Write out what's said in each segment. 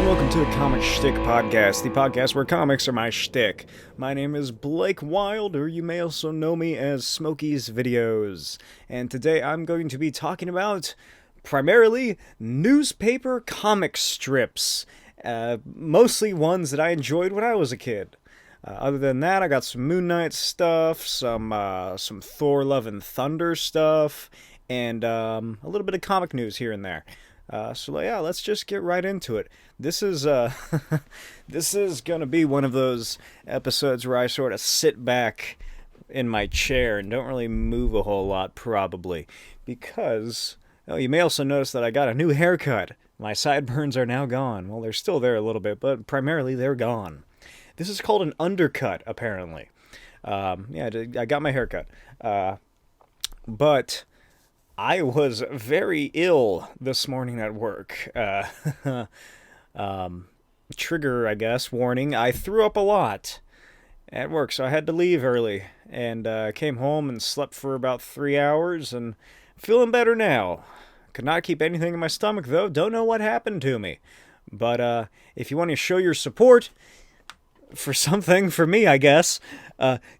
welcome to the Comic Shtick Podcast, the podcast where comics are my shtick. My name is Blake Wild, or you may also know me as Smokey's Videos. And today I'm going to be talking about, primarily, newspaper comic strips. Mostly ones that I enjoyed when I was a kid. Other than that, I got some Moon Knight stuff, some Thor Love and Thunder stuff, and a little bit of comic news here and there. So yeah, let's just get right into it. This is this is gonna be one of those episodes where I sort of sit back in my chair and don't really move a whole lot, probably, because you may also notice that I got a new haircut. My sideburns are now gone. Well, they're still there a little bit, but primarily they're gone. This is called an undercut, apparently. Yeah, I got my haircut, but I was very ill this morning at work. Trigger, I guess, warning. I threw up a lot at work, so I had to leave early. And came home and slept for about 3 hours, and feeling better now. Could not keep anything in my stomach, though. Don't know what happened to me. But if you want to show your support for something, for me, I guess,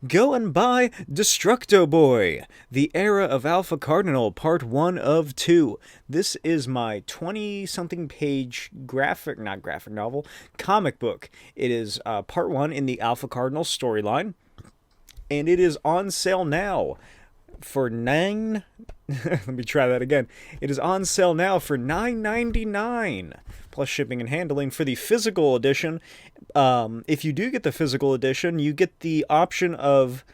go and buy Destructo Boy, The Era of Alpha Cardinal, Part 1 of 2. This is my 20-something page not graphic novel, comic book. It is Part 1 in the Alpha Cardinal storyline, and it is on sale now for let me try that again. It is on sale now for $9.99 plus shipping and handling for the physical edition. If you do get the physical edition, you get the option of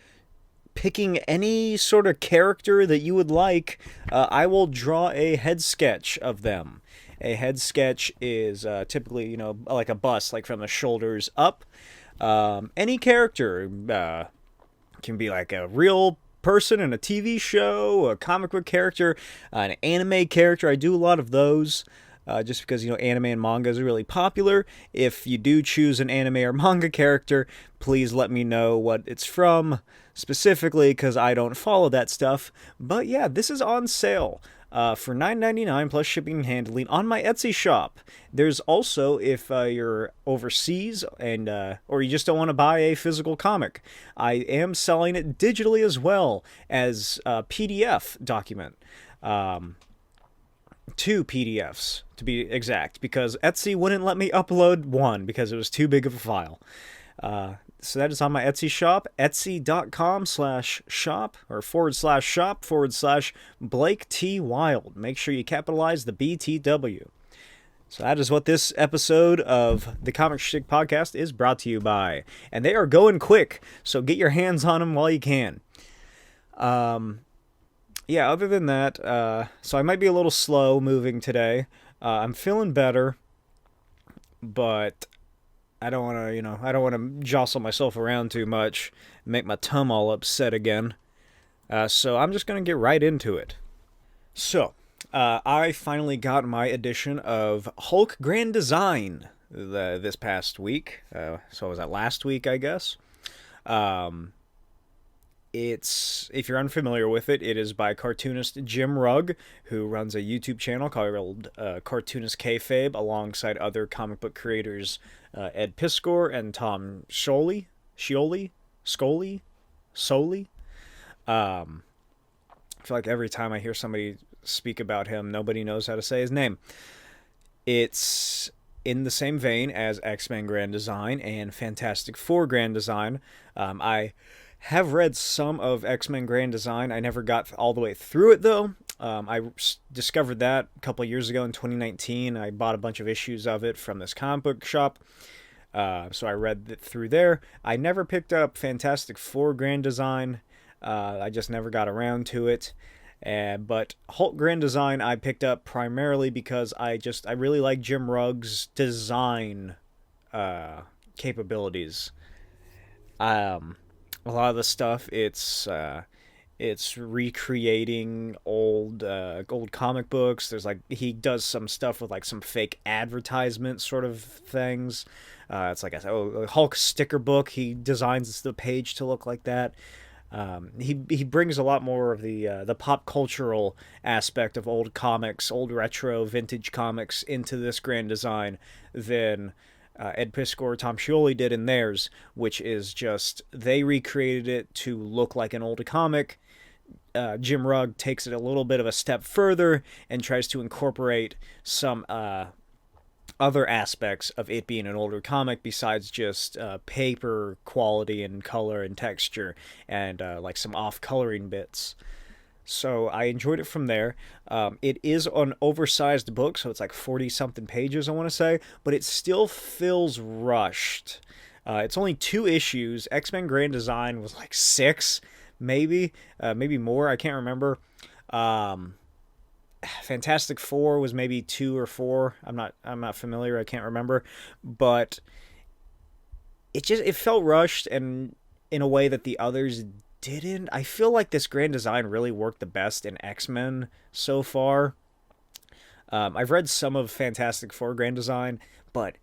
picking any sort of character that you would like. I will draw a head sketch of them. A head sketch is typically, like a bust, like from the shoulders up. Any character can be like a real person in a TV show, a comic book character, an anime character. I do a lot of those. Just because, anime and manga is really popular. If you do choose an anime or manga character, please let me know what it's from specifically, because I don't follow that stuff. But yeah, this is on sale for $9.99 plus shipping and handling on my Etsy shop. There's also, if you're overseas and or you just don't want to buy a physical comic, I am selling it digitally as well as a PDF document. 2 PDFs, to be exact, because Etsy wouldn't let me upload one because it was too big of a file. So that is on my Etsy shop, etsy.com/shop or /shop/Blake T. Wild. Make sure you capitalize the BTW. So that is what this episode of the Comic Shtick Podcast is brought to you by. And they are going quick, so get your hands on them while you can. Yeah, other than that, so I might be a little slow moving today. I'm feeling better, but I don't want to, I don't want to jostle myself around too much, make my tum all upset again. So I'm just going to get right into it. So, I finally got my edition of Hulk Grand Design this past week. So was that last week, I guess? If you're unfamiliar with it, it is by cartoonist Jim Rugg, who runs a YouTube channel called Cartoonist Kayfabe, alongside other comic book creators Ed Piskor and Tom Scioli. I feel like every time I hear somebody speak about him, nobody knows how to say his name. It's in the same vein as X-Men Grand Design and Fantastic Four Grand Design. I have read some of X-Men Grand Design. I never got all the way through it, though. I discovered that a couple years ago in 2019. I bought a bunch of issues of it from this comic book shop. So I read it through there. I never picked up Fantastic Four Grand Design. I just never got around to it. But Hulk Grand Design I picked up primarily because I really like Jim Rugg's design capabilities. A lot of the stuff, it's recreating old comic books. There's he does some stuff with some fake advertisement sort of things. It's like a Hulk sticker book. He designs the page to look like that. He brings a lot more of the pop cultural aspect of old comics, old retro vintage comics into this grand design than Ed Piskor, Tom Scioli did in theirs, which is just they recreated it to look like an old comic. Jim Rugg takes it a little bit of a step further and tries to incorporate some other aspects of it being an older comic besides just paper quality and color and texture and like some off coloring bits. So I enjoyed it from there. It is an oversized book, so it's like 40 something pages, I want to say, but it still feels rushed. It's only 2 issues. X-Men Grand Design was like 6, maybe more. I can't remember. Um, Fantastic Four was maybe 2 or 4. I'm not familiar. I can't remember, but it felt rushed and in a way that the others didn't. I feel like this grand design really worked the best in X-Men so far. I've read some of Fantastic Four grand design, but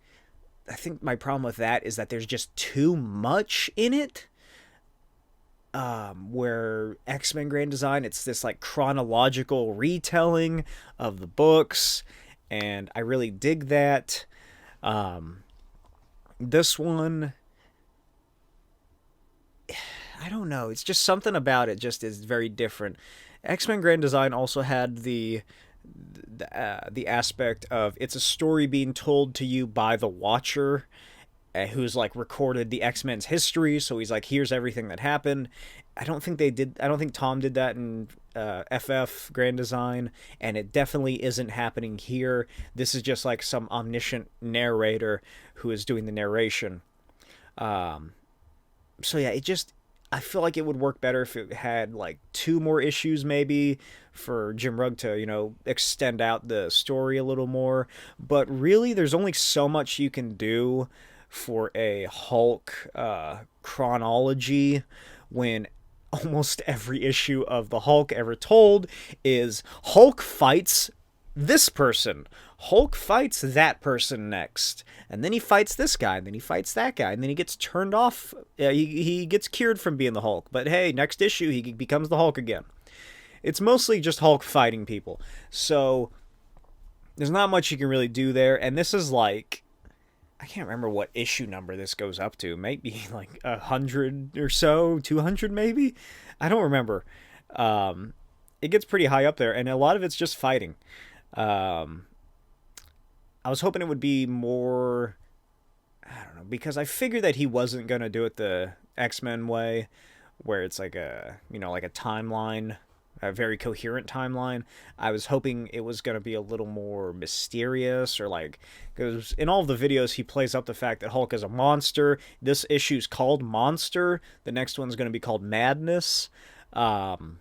I think my problem with that is that there's just too much in it. Where X-Men Grand Design, it's this like chronological retelling of the books, and I really dig that. Um, this one, I don't know, it's just something about it just is very different. X-Men Grand Design also had the aspect of it's a story being told to you by the Watcher, who's like recorded the X-Men's history, so he's like, here's everything that happened. I don't think Tom did that in FF Grand Design, and it definitely isn't happening here. This is just like some omniscient narrator who is doing the narration. Um, so yeah, I feel like it would work better if it had like 2 more issues maybe for Jim Rugg to, extend out the story a little more. But really, there's only so much you can do for a Hulk chronology when almost every issue of the Hulk ever told is Hulk fights this person. Hulk fights that person next. And then he fights this guy, and then he fights that guy, and then he gets turned off. He gets cured from being the Hulk. But hey, next issue, he becomes the Hulk again. It's mostly just Hulk fighting people. So there's not much you can really do there. And this is like, I can't remember what issue number this goes up to. Maybe like 100 or so, 200 maybe. I don't remember. Um, it gets pretty high up there, and a lot of it's just fighting. Um, I was hoping it would be more. I don't know, because I figured that he wasn't gonna do it the X-Men way, where it's like like a timeline, a very coherent timeline. I was hoping it was going to be a little more mysterious, or like, because in all of the videos he plays up the fact that Hulk is a monster. This issue's called Monster. The next one's going to be called Madness. Um,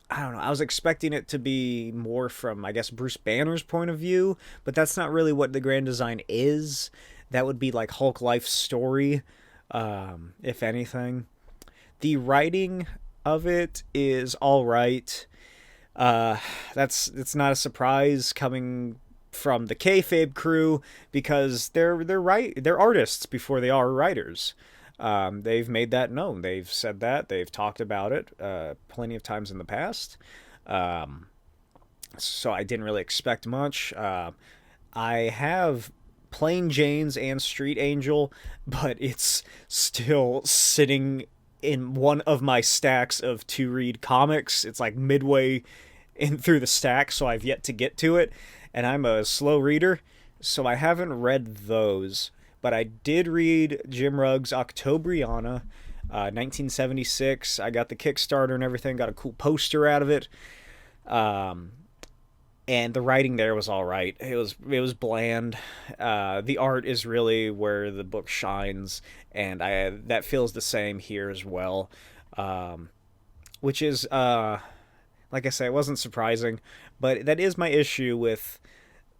I don't know. I was expecting it to be more from, I guess, Bruce Banner's point of view, but that's not really what the grand design is. That would be like Hulk life story, if anything. The writing of it is all right. Uh, it's not a surprise coming from the kayfabe crew because they're artists before they are writers. They've made that known. They've said that. They've talked about it plenty of times in the past. Um, so I didn't really expect much. I have Plain Jane's and Street Angel, but it's still sitting in one of my stacks of to read comics. It's like midway in through the stack, so I've yet to get to it, and I'm a slow reader, so I haven't read those. But I did read Jim Rugg's Octobriana, 1976. I got the Kickstarter and everything, got a cool poster out of it. Um, and the writing there was all right. It was bland. The art is really where the book shines, and I that feels the same here as well. Um, which is like I say, it wasn't surprising, but that is my issue with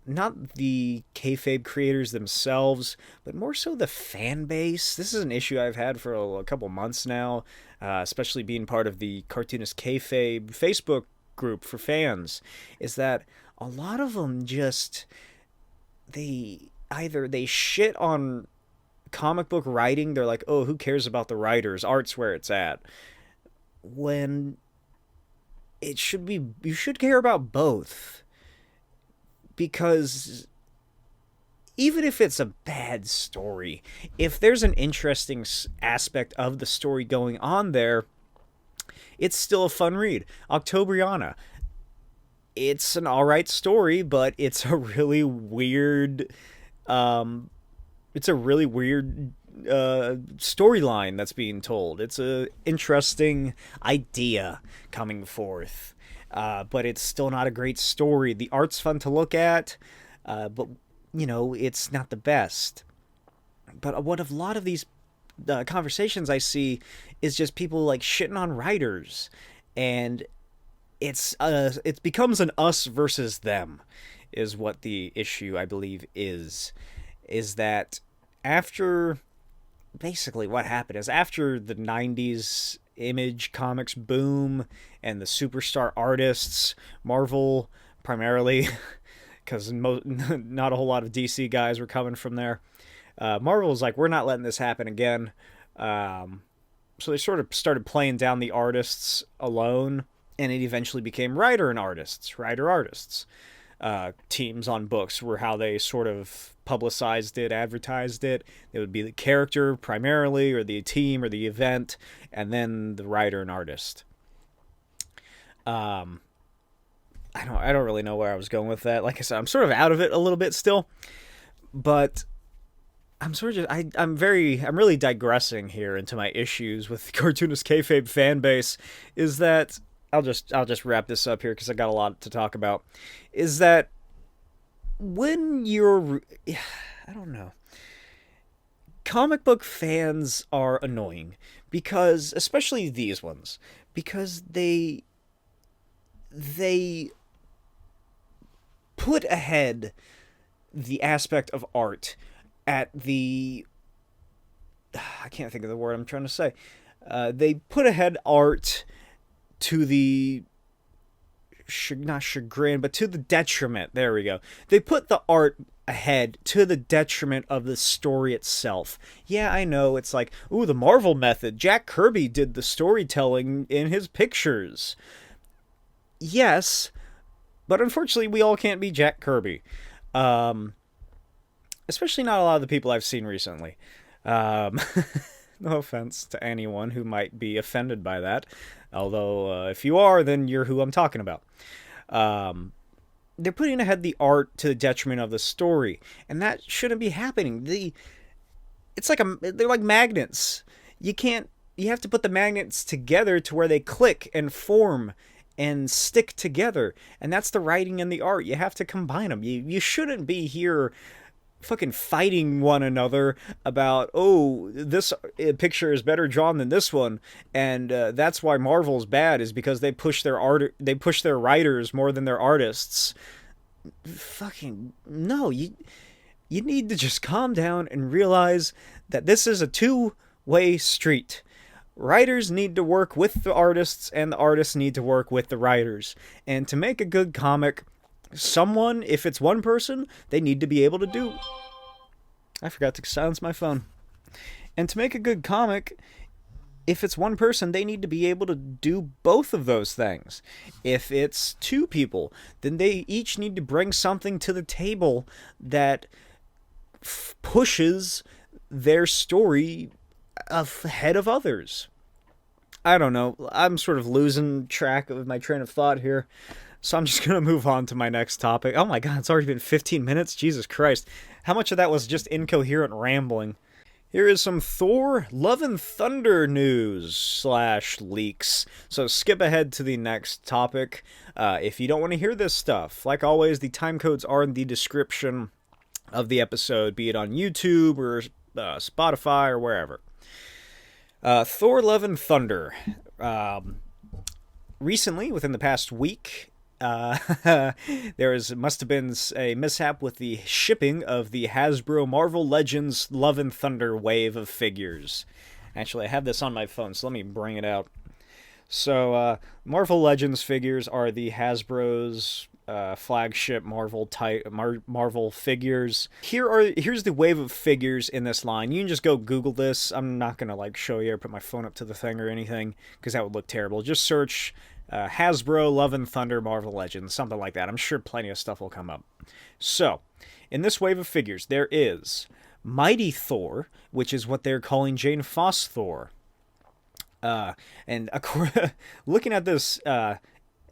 not the kayfabe creators themselves, but more so the fan base. This is an issue I've had for a couple months now, especially being part of the Cartoonist Kayfabe Facebook group for fans, is that a lot of them just they shit on comic book writing. They're like, oh, who cares about the writers? Art's where it's at. when it should be, you should care about both, because even if it's a bad story, if there's an interesting aspect of the story going on there, it's still a fun read. Octobriana, it's an alright story, but it's a really weird, it's a really weird storyline that's being told. It's a interesting idea coming forth, but it's still not a great story. The art's fun to look at, but it's not the best. But what a lot of these conversations I see is just people like shitting on writers, and it becomes an us versus them, is what the issue I believe is that after basically what happened is after the 90s Image Comics boom and the superstar artists, Marvel primarily, because not a whole lot of DC guys were coming from there. Marvel was like, we're not letting this happen again. So they sort of started playing down the artists alone, and it eventually became writer-artists. Teams on books were how they sort of publicized it, advertised it. It would be the character primarily, or the team, or the event, and then the writer and artist. I don't really know where I was going with that. Like I said, I'm sort of out of it a little bit still, but I'm sort of just, I'm really digressing here into my issues with the Cartoonist Kayfabe fan base. Is that I'll just wrap this up here because I got a lot to talk about. Is that when you're, I don't know, comic book fans are annoying because, especially these ones, because they put ahead the aspect of art at the, I can't think of the word I'm trying to say. They put ahead art to the, not chagrin, but to the detriment. There we go. They put the art ahead to the detriment of the story itself. Yeah, I know, it's like, ooh, the Marvel method. Jack Kirby did the storytelling in his pictures. Yes, but unfortunately we all can't be Jack Kirby. Especially not a lot of the people I've seen recently. No offense to anyone who might be offended by that. Although, if you are, then you're who I'm talking about. They're putting ahead the art to the detriment of the story, and that shouldn't be happening. They're like magnets. You have to put the magnets together to where they click and form and stick together, and that's the writing and the art. You have to combine them. You shouldn't be here fucking fighting one another about, oh, this picture is better drawn than this one, and that's why Marvel's bad, is because they push their writers more than their artists. Fucking no, you need to just calm down and realize that this is a two-way street. Writers need to work with the artists, and the artists need to work with the writers. And to make a good comic, someone, if it's one person, they need to be able to do... I forgot to silence my phone. And to make a good comic, if it's one person, they need to be able to do both of those things. If it's two people, then they each need to bring something to the table that pushes their story ahead of others. I don't know. I'm sort of losing track of my train of thought here. So I'm just going to move on to my next topic. Oh my god, it's already been 15 minutes? Jesus Christ. How much of that was just incoherent rambling? Here is some Thor Love and Thunder news / leaks. So skip ahead to the next topic if you don't want to hear this stuff. Like always, the time codes are in the description of the episode, be it on YouTube or Spotify or wherever. Thor Love and Thunder. Recently, within the past week, must have been a mishap with the shipping of the Hasbro Marvel Legends Love and Thunder wave of figures. Actually, I have this on my phone, so let me bring it out. So, Marvel Legends figures are the Hasbro's flagship Marvel figures. Here's the wave of figures in this line. You can just go Google this. I'm not gonna like show you or put my phone up to the thing or anything because that would look terrible. Just search Hasbro Love and Thunder Marvel Legends, something like that. I'm sure plenty of stuff will come up. So, in this wave of figures, there is Mighty Thor, which is what they're calling Jane Foss Thor. And looking at this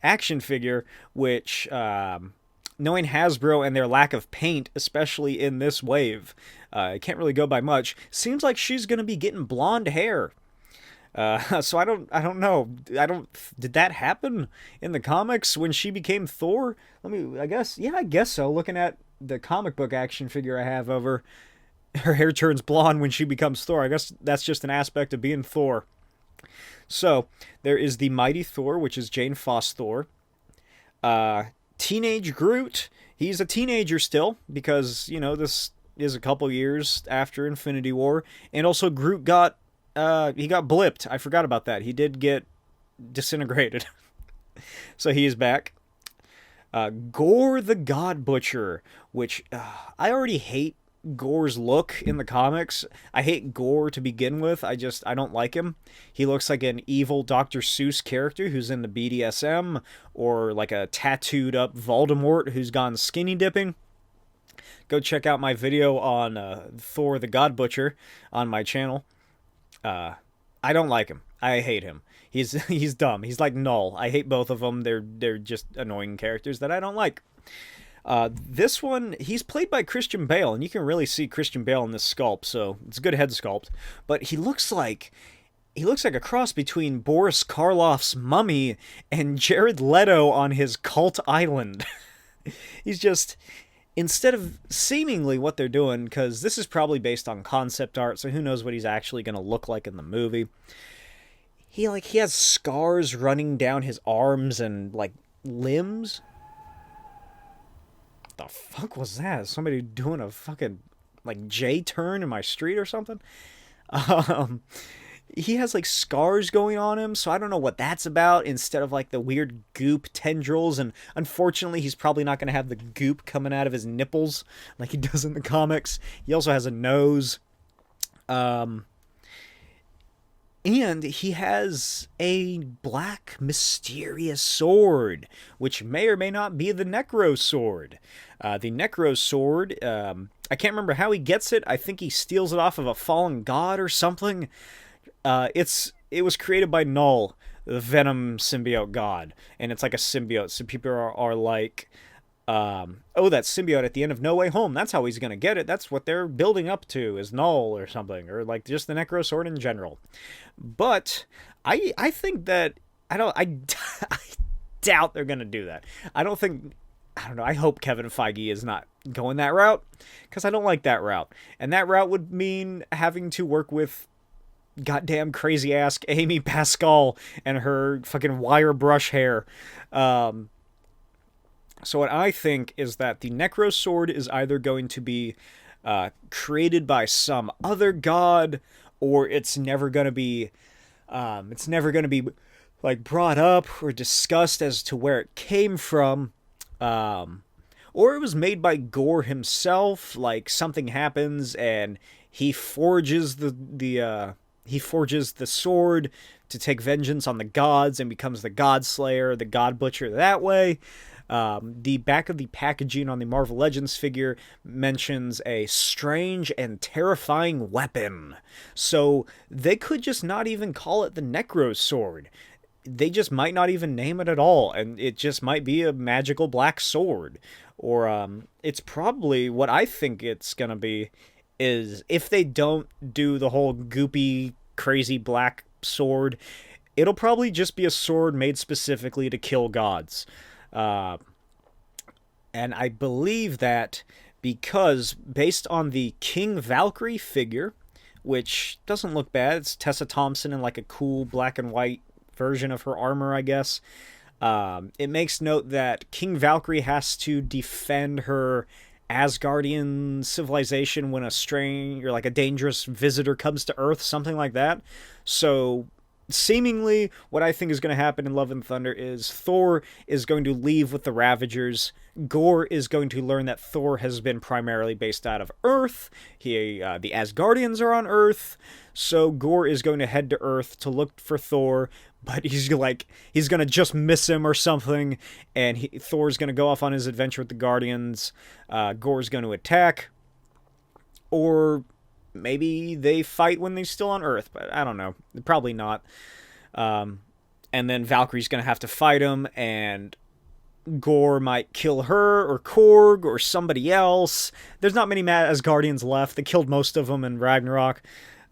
action figure, which, knowing Hasbro and their lack of paint, especially in this wave, can't really go by much. Seems like she's gonna be getting blonde hair. So I don't know. Did that happen in the comics when she became Thor? I guess so. Looking at the comic book action figure I have of her, her hair turns blonde when she becomes Thor. I guess that's just an aspect of being Thor. So there is the Mighty Thor, which is Jane Foss Thor. Teenage Groot. He's a teenager still because this is a couple years after Infinity War, and also Groot got blipped. I forgot about that. He did get disintegrated, so he is back. Gore the God Butcher, which I already hate Gore's look in the comics. I hate Gore to begin with. I don't like him. He looks like an evil Dr. Seuss character who's into BDSM, or like a tattooed up Voldemort who's gone skinny dipping. Go check out my video on Thor the God Butcher on my channel. I don't like him. I hate him. He's dumb. He's like Null. I hate both of them. They're just annoying characters that I don't like. This one, he's played by Christian Bale, and you can really see Christian Bale in this sculpt, so it's a good head sculpt. But he looks like a cross between Boris Karloff's Mummy and Jared Leto on his Cult Island. He's just, instead of seemingly what they're doing, because this is probably based on concept art, so who knows what he's actually going to look like in the movie. He has scars running down his arms and like limbs. The fuck was that? Somebody doing a fucking like J-turn in my street or something? He has like scars going on him, so I don't know what that's about, instead of like the weird goop tendrils, and unfortunately he's probably not going to have the goop coming out of his nipples like he does in the comics. He also has a nose. And he has a black mysterious sword, which may or may not be the Necro sword. The Necro sword, I can't remember how he gets it. I think he steals it off of a fallen god or something. It was created by Null, the Venom symbiote god, and it's like a symbiote. So people are like, that symbiote at the end of No Way Home, that's how he's gonna get it. That's what they're building up to, is Null or something, or like just the Necro sword in general. But I think that I doubt they're gonna do that. I don't know. I hope Kevin Feige is not going that route, because I don't like that route, and that route would mean having to work with goddamn crazy ass Amy Pascal and her fucking wire brush hair. So what I think is that the Necro sword is either going to be created by some other god, or it's never going to be like brought up or discussed as to where it came from. Or it was made by Gore himself, like something happens and he forges the sword to take vengeance on the gods and becomes the God Slayer, the God Butcher that way. The back of the packaging on the Marvel Legends figure mentions a strange and terrifying weapon. So they could just not even call it the Necro Sword. They just might not even name it at all, and it just might be a magical black sword. Or it's probably, what I think it's gonna be, is if they don't do the whole goopy, crazy black sword, it'll probably just be a sword made specifically to kill gods. And I believe that because, based on the King Valkyrie figure, which doesn't look bad, it's Tessa Thompson in like a cool black and white version of her armor, I guess. It makes note that King Valkyrie has to defend her Asgardian civilization when a strange or like a dangerous visitor comes to Earth, something like that. So seemingly what I think is going to happen in Love and Thunder is Thor is going to leave with the Ravagers. Gorr is going to learn that Thor has been primarily based out of Earth. The Asgardians are on Earth, so Gorr is going to head to Earth to look for Thor. But he's gonna just miss him or something, and Thor's gonna go off on his adventure with the Guardians. Gorr's going to attack, or maybe they fight when they're still on Earth, but I don't know. Probably not. And then Valkyrie's going to have to fight him, and Gorr might kill her, or Korg, or somebody else. There's not many Asgardians left. They killed most of them in Ragnarok.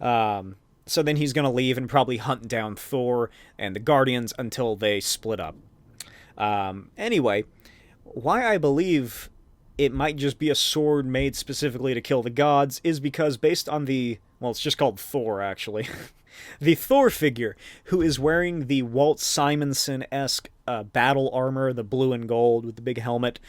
So then he's going to leave and probably hunt down Thor and the Guardians until they split up. Anyway, why I believe it might just be a sword made specifically to kill the gods is because based on it's just called Thor, actually. The Thor figure, who is wearing the Walt Simonson-esque battle armor, the blue and gold with the big helmet.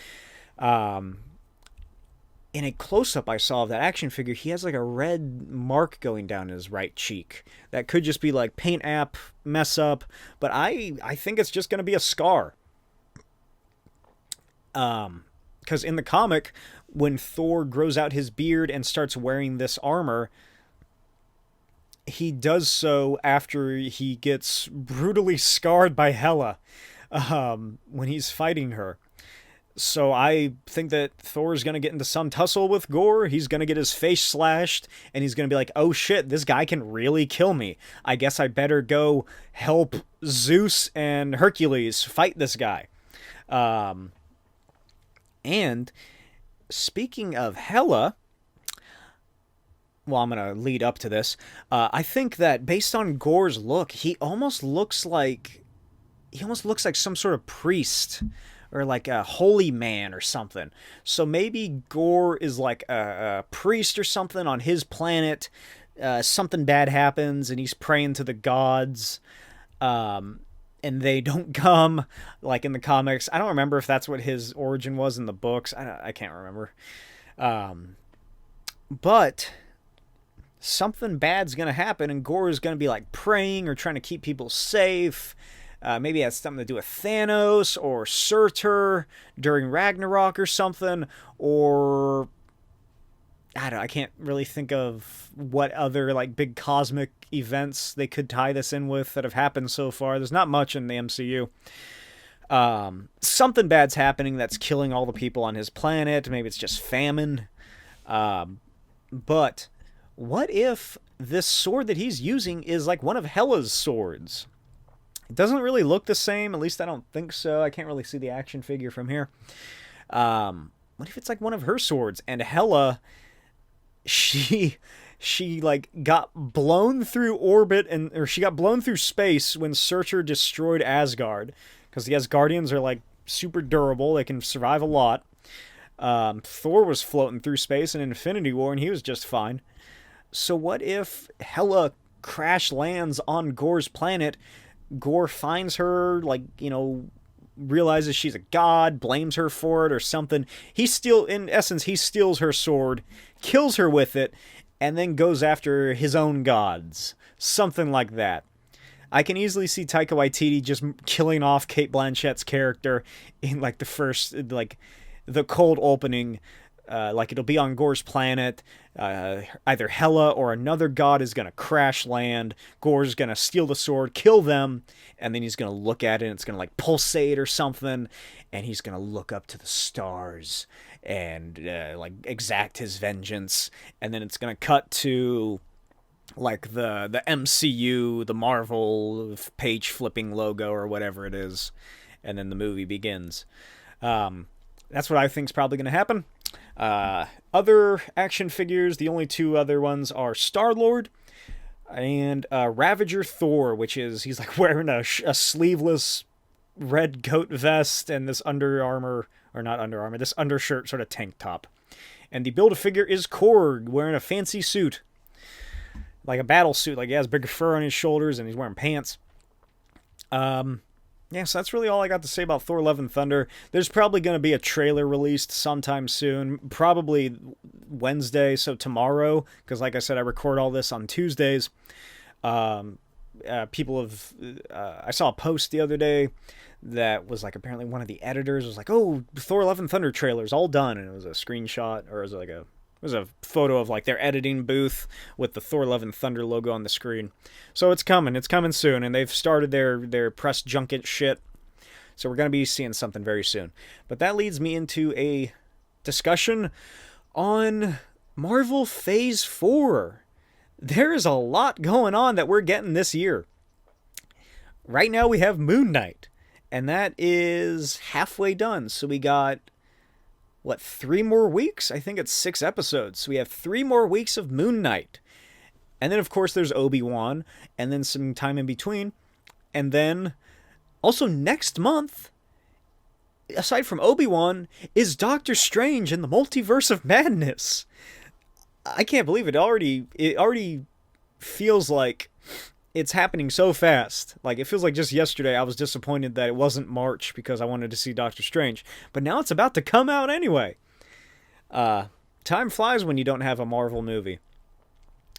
In a close-up I saw of that action figure, he has like a red mark going down his right cheek. That could just be like paint app mess up, but I think it's just going to be a scar. Because in the comic, when Thor grows out his beard and starts wearing this armor, he does so after he gets brutally scarred by Hela when he's fighting her. So I think that Thor's going to get into some tussle with Gorr. He's going to get his face slashed, and he's going to be like, oh shit, this guy can really kill me. I guess I better go help Zeus and Hercules fight this guy. And speaking of Hela, well, I'm going to lead up to this. I think that based on Gorr's look, he almost looks like some sort of priest or like a holy man or something. So maybe Gorr is like a priest or something on his planet. Something bad happens and he's praying to the gods. And they don't come, like in the comics. I don't remember if that's what his origin was in the books. I can't remember. But something bad's going to happen, and Gorr is going to be like praying or trying to keep people safe. Maybe it has something to do with Thanos or Surtur during Ragnarok or something. Or I can't really think of what other like big cosmic events they could tie this in with that have happened so far. There's not much in the MCU. Something bad's happening that's killing all the people on his planet. Maybe it's just famine. But what if this sword that he's using is like one of Hela's swords? It doesn't really look the same. At least I don't think so. I can't really see the action figure from here. What if it's like one of her swords? And Hela, she like got blown through orbit or she got blown through space when Surtur destroyed Asgard, because the Asgardians are like super durable. They can survive a lot. Thor was floating through space in Infinity War and he was just fine. So what if Hela crash lands on Gorr's planet? Gorr finds her, like, realizes she's a god, blames her for it or something. He steals her sword, kills her with it, and then goes after his own gods. Something like that. I can easily see Taika Waititi just killing off Cate Blanchett's character in, like, the cold opening. Like, it'll be on Gorr's planet. Either Hela or another god is going to crash land. Gorr's going to steal the sword, kill them, and then he's going to look at it and it's going to like pulsate or something, and he's going to look up to the stars and like exact his vengeance. And then it's going to cut to like the MCU, the Marvel page flipping logo or whatever it is, and then the movie begins. That's what I think is probably going to happen. Other action figures, the only two other ones are Star-Lord and Ravager Thor, which is, he's like wearing a sleeveless red coat vest and this this undershirt sort of tank top. And the Build-A-Figure is Korg, wearing a fancy suit. Like a battle suit, like he has big fur on his shoulders and he's wearing pants. Yeah, so that's really all I got to say about Thor Love and Thunder. There's probably going to be a trailer released sometime soon, probably Wednesday, so tomorrow, because like I said, I record all this on Tuesdays. people have. I saw a post the other day that was like apparently one of the editors was like, "Oh, Thor: Love and Thunder trailer's all done," and it was a screenshot or it was like a it was a photo of like their editing booth with the Thor: Love and Thunder logo on the screen. So it's coming. It's coming soon, and they've started their press junket shit. So we're gonna be seeing something very soon. But that leads me into a discussion on Marvel Phase 4. There is a lot going on that we're getting this year. Right now we have Moon Knight, and that is halfway done. So we got, what, 3 more weeks? I think it's 6 episodes. So we have 3 more weeks of Moon Knight. And then, of course, there's Obi-Wan, and then some time in between. And then, also next month, aside from Obi-Wan, is Doctor Strange in the Multiverse of Madness. I can't believe it. It already feels like it's happening so fast. Like, it feels like just yesterday I was disappointed that it wasn't March because I wanted to see Doctor Strange. But now it's about to come out anyway. Time flies when you don't have a Marvel movie.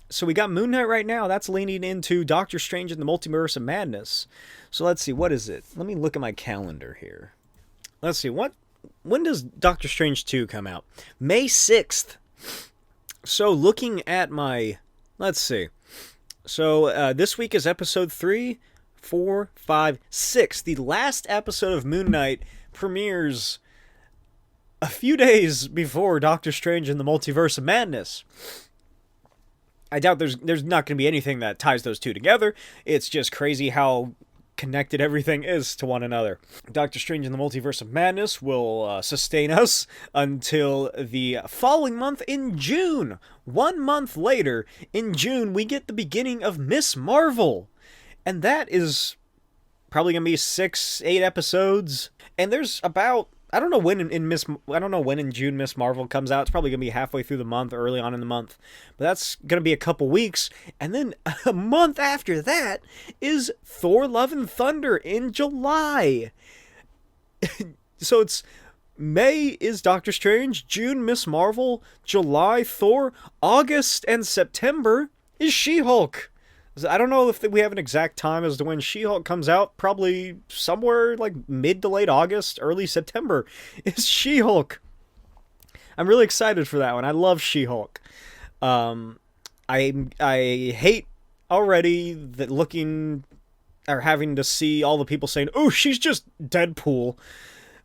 So we got Moon Knight right now. That's leaning into Doctor Strange in the Multiverse of Madness. So let's see, what is it? Let me look at my calendar here. Let's see, when does Doctor Strange 2 come out? May 6th. So looking at my, let's see. So this week is episode 3, 4, 5, 6. The last episode of Moon Knight premieres a few days before Doctor Strange in the Multiverse of Madness. I doubt there's not going to be anything that ties those two together. It's just crazy how connected everything is to one another. Doctor Strange in the Multiverse of Madness will sustain us until the following month in June. 1 month later, in June, we get the beginning of Miss Marvel. And that is probably going to be 6-8 episodes. And there's about, I don't know when in June Miss Marvel comes out. It's probably going to be halfway through the month, early on in the month. But that's going to be a couple weeks. And then a month after that is Thor: Love and Thunder in July. So it's May is Doctor Strange, June Miss Marvel, July Thor, August and September is She-Hulk. I don't know if we have an exact time as to when She-Hulk comes out. Probably somewhere like mid to late August, early September is She-Hulk. I'm really excited for that one. I love She-Hulk. I hate already that looking or having to see all the people saying, "Oh, she's just Deadpool."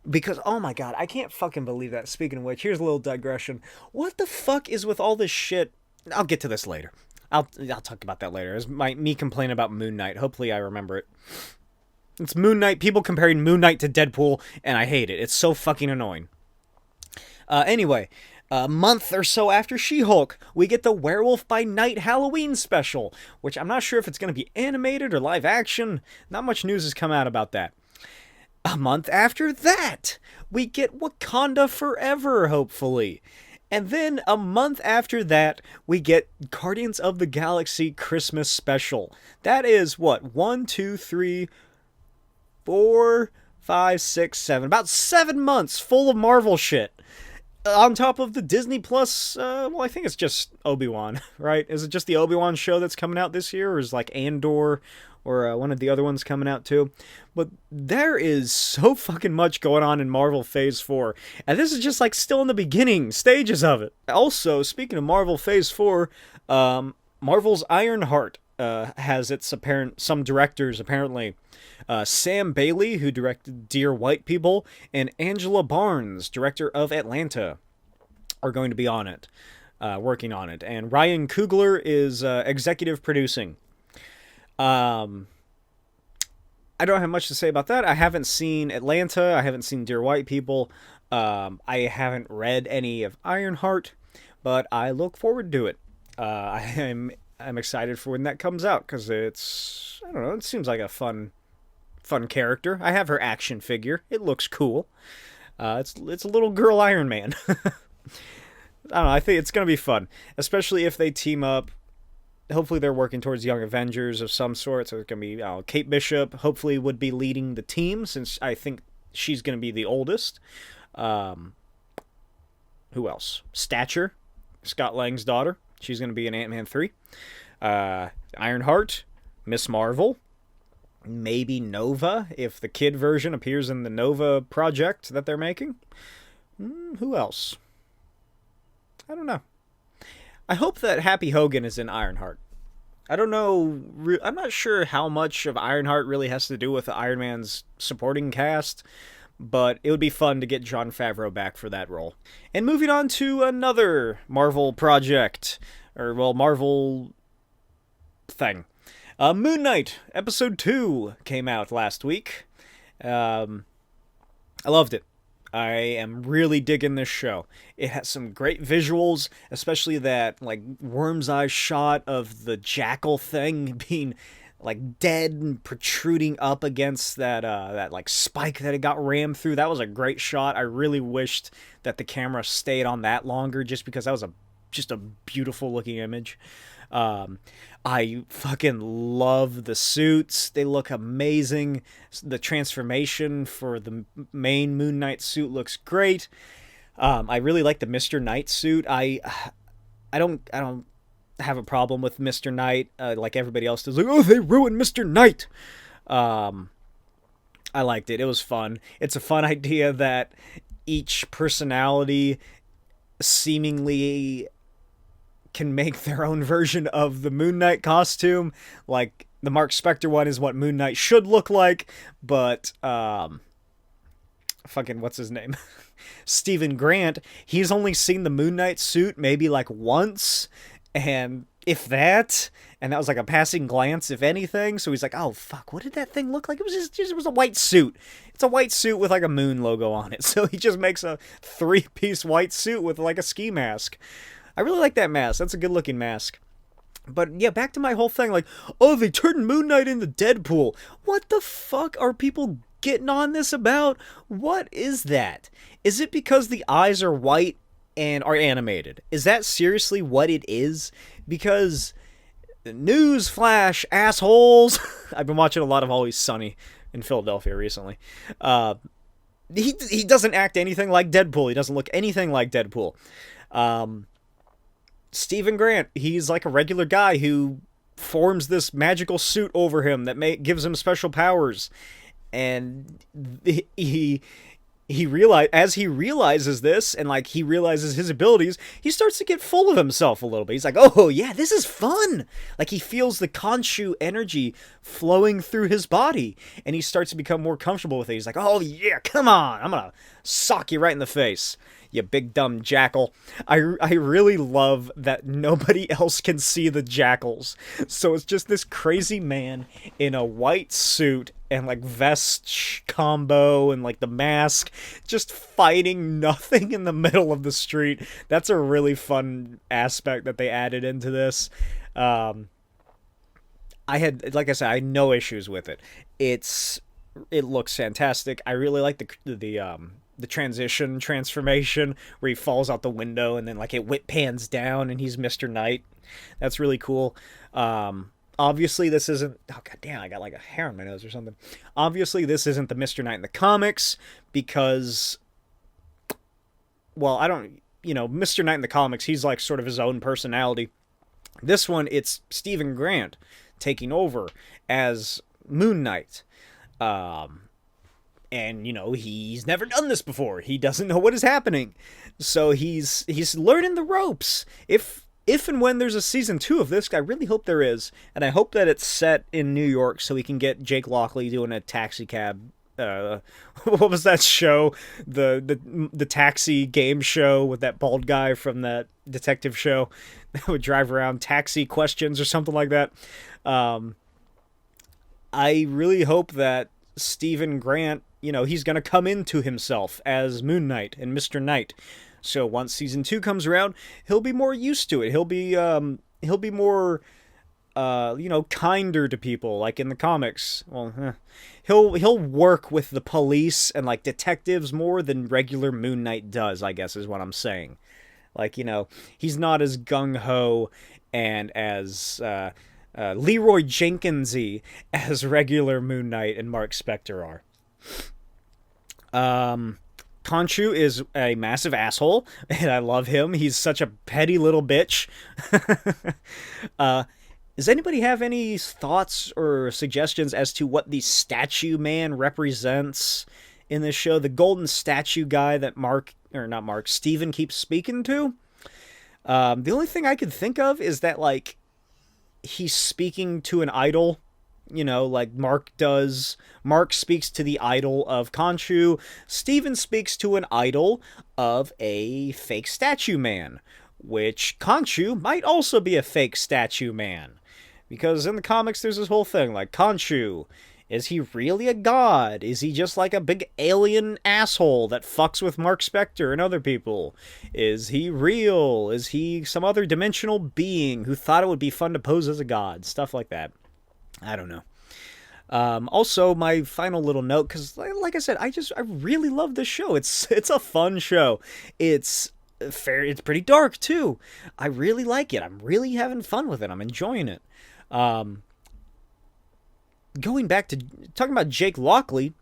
Because, oh my god, I can't fucking believe that. Speaking of which, here's a little digression. What the fuck is with all this shit? I'll get to this later. I'll talk about that later. It's me complaining about Moon Knight. Hopefully I remember it. It's Moon Knight. People comparing Moon Knight to Deadpool, and I hate it. It's so fucking annoying. Anyway, a month or so after She-Hulk, we get the Werewolf by Night Halloween special, which I'm not sure if it's going to be animated or live action. Not much news has come out about that. A month after that, we get Wakanda Forever, hopefully. And then a month after that, we get Guardians of the Galaxy Christmas special. That is, what, 1, 2, 3, 4, 5, 6, 7. About 7 months full of Marvel shit. On top of the Disney Plus, well, I think it's just Obi-Wan, right? Is it just the Obi-Wan show that's coming out this year? Or is like Andor or one of the other ones coming out too? But there is so fucking much going on in Marvel Phase 4. And this is just like still in the beginning stages of it. Also, speaking of Marvel Phase 4, Marvel's Ironheart has some directors apparently. Sam Bailey, who directed Dear White People, and Angela Barnes, director of Atlanta, are going to be on it, working on it. And Ryan Coogler is executive producing. I don't have much to say about that. I haven't seen Atlanta. I haven't seen Dear White People. I haven't read any of Ironheart, but I look forward to it. I'm excited for when that comes out because it's, I don't know, it seems like a fun character. I have her action figure. It looks cool. It's a little girl Iron Man. I don't know. I think it's gonna be fun, especially if they team up. Hopefully they're working towards Young Avengers of some sort. So it's gonna be Kate Bishop. Hopefully would be leading the team since I think she's gonna be the oldest. Who else? Stature, Scott Lang's daughter. She's gonna be in Ant-Man 3. Ironheart. Miss Marvel, maybe Nova, if the kid version appears in the Nova project that they're making. Who else? I don't know. I hope that Happy Hogan is in Ironheart. I don't know. I'm not sure how much of Ironheart really has to do with Iron Man's supporting cast, but it would be fun to get Jon Favreau back for that role. And moving on to another Marvel project, or, well, Marvel thing. Moon Knight, episode 2 came out last week. I loved it. I am really digging this show. It has some great visuals, especially that like worm's eye shot of the jackal thing being like dead and protruding up against that like spike that it got rammed through. That was a great shot. I really wished that the camera stayed on that longer, just because that was just a beautiful looking image. I fucking love the suits. They look amazing. The transformation for the main Moon Knight suit looks great. I really like the Mr. Knight suit. I don't have a problem with Mr. Knight like everybody else does. Like, oh, they ruined Mr. Knight. I liked it. It was fun. It's a fun idea that each personality seemingly can make their own version of the Moon Knight costume. Like, the Mark Spector one is what Moon Knight should look like, but, fucking, what's his name? Stephen Grant, he's only seen the Moon Knight suit maybe, like, once, and if that, and that was, like, a passing glance, if anything, so he's like, oh, fuck, what did that thing look like? It was just it was a white suit. It's a white suit with, like, a moon logo on it, so he just makes a 3-piece white suit with, like, a ski mask. I really like that mask. That's a good-looking mask. But, yeah, back to my whole thing, like, oh, they turned Moon Knight into Deadpool. What the fuck are people getting on this about? What is that? Is it because the eyes are white and are animated? Is that seriously what it is? Because, news flash, assholes. I've been watching a lot of Always Sunny in Philadelphia recently. He doesn't act anything like Deadpool. He doesn't look anything like Deadpool. Stephen Grant, he's like a regular guy who forms this magical suit over him that gives him special powers, and he as he realizes this, and like he realizes his abilities, he starts to get full of himself a little bit. He's like, oh yeah, this is fun. Like, he feels the Khonshu energy flowing through his body, and he starts to become more comfortable with it. He's like, oh yeah, come on, I'm gonna sock you right in the face, you big dumb jackal. I really love that nobody else can see the jackals. So it's just this crazy man in a white suit and like vest combo and like the mask, just fighting nothing in the middle of the street. That's a really fun aspect that they added into this. I had no issues with it. It looks fantastic. I really like the transformation where he falls out the window and then like it whip pans down and he's Mr. Knight. That's really cool. Obviously this isn't, oh god damn, I got like a hair on my nose or something. Obviously this isn't the Mr. Knight in the comics because, well, Mr. Knight in the comics, he's like sort of his own personality. This one, it's Stephen Grant taking over as Moon Knight. And, he's never done this before. He doesn't know what is happening. So he's learning the ropes. If and when there's a season 2 of this, I really hope there is. And I hope that it's set in New York so we can get Jake Lockley doing a taxi cab. What was that show? The taxi game show with that bald guy from that detective show that would drive around, Taxi Questions or something like that. I really hope that Stephen Grant, he's going to come into himself as Moon Knight and Mr. Knight. So once season 2 comes around, he'll be more used to it. He'll be more, kinder to people, like in the comics. Well, he'll work with the police and like detectives more than regular Moon Knight does, I guess is what I'm saying. Like, he's not as gung-ho and as, Leroy Jenkinsy as regular Moon Knight and Mark Spector are. Khonshu is a massive asshole, and I love him. He's such a petty little bitch. Does anybody have any thoughts or suggestions as to what the statue man represents in this show? The golden statue guy that Steven keeps speaking to? The only thing I could think of is that, like, he's speaking to an idol, like Mark does. Mark speaks to the idol of Khonshu. Steven speaks to an idol of a fake statue man, which Khonshu might also be a fake statue man. Because in the comics, there's this whole thing, like, Khonshu, is he really a god? Is he just like a big alien asshole that fucks with Mark Spector and other people? Is he real? Is he some other dimensional being who thought it would be fun to pose as a god? Stuff like that. I don't know. Also, my final little note, because like I said, I really love this show. It's a fun show. It's it's pretty dark too. I really like it. I'm really having fun with it. I'm enjoying it. Going back to talking about Jake Lockley,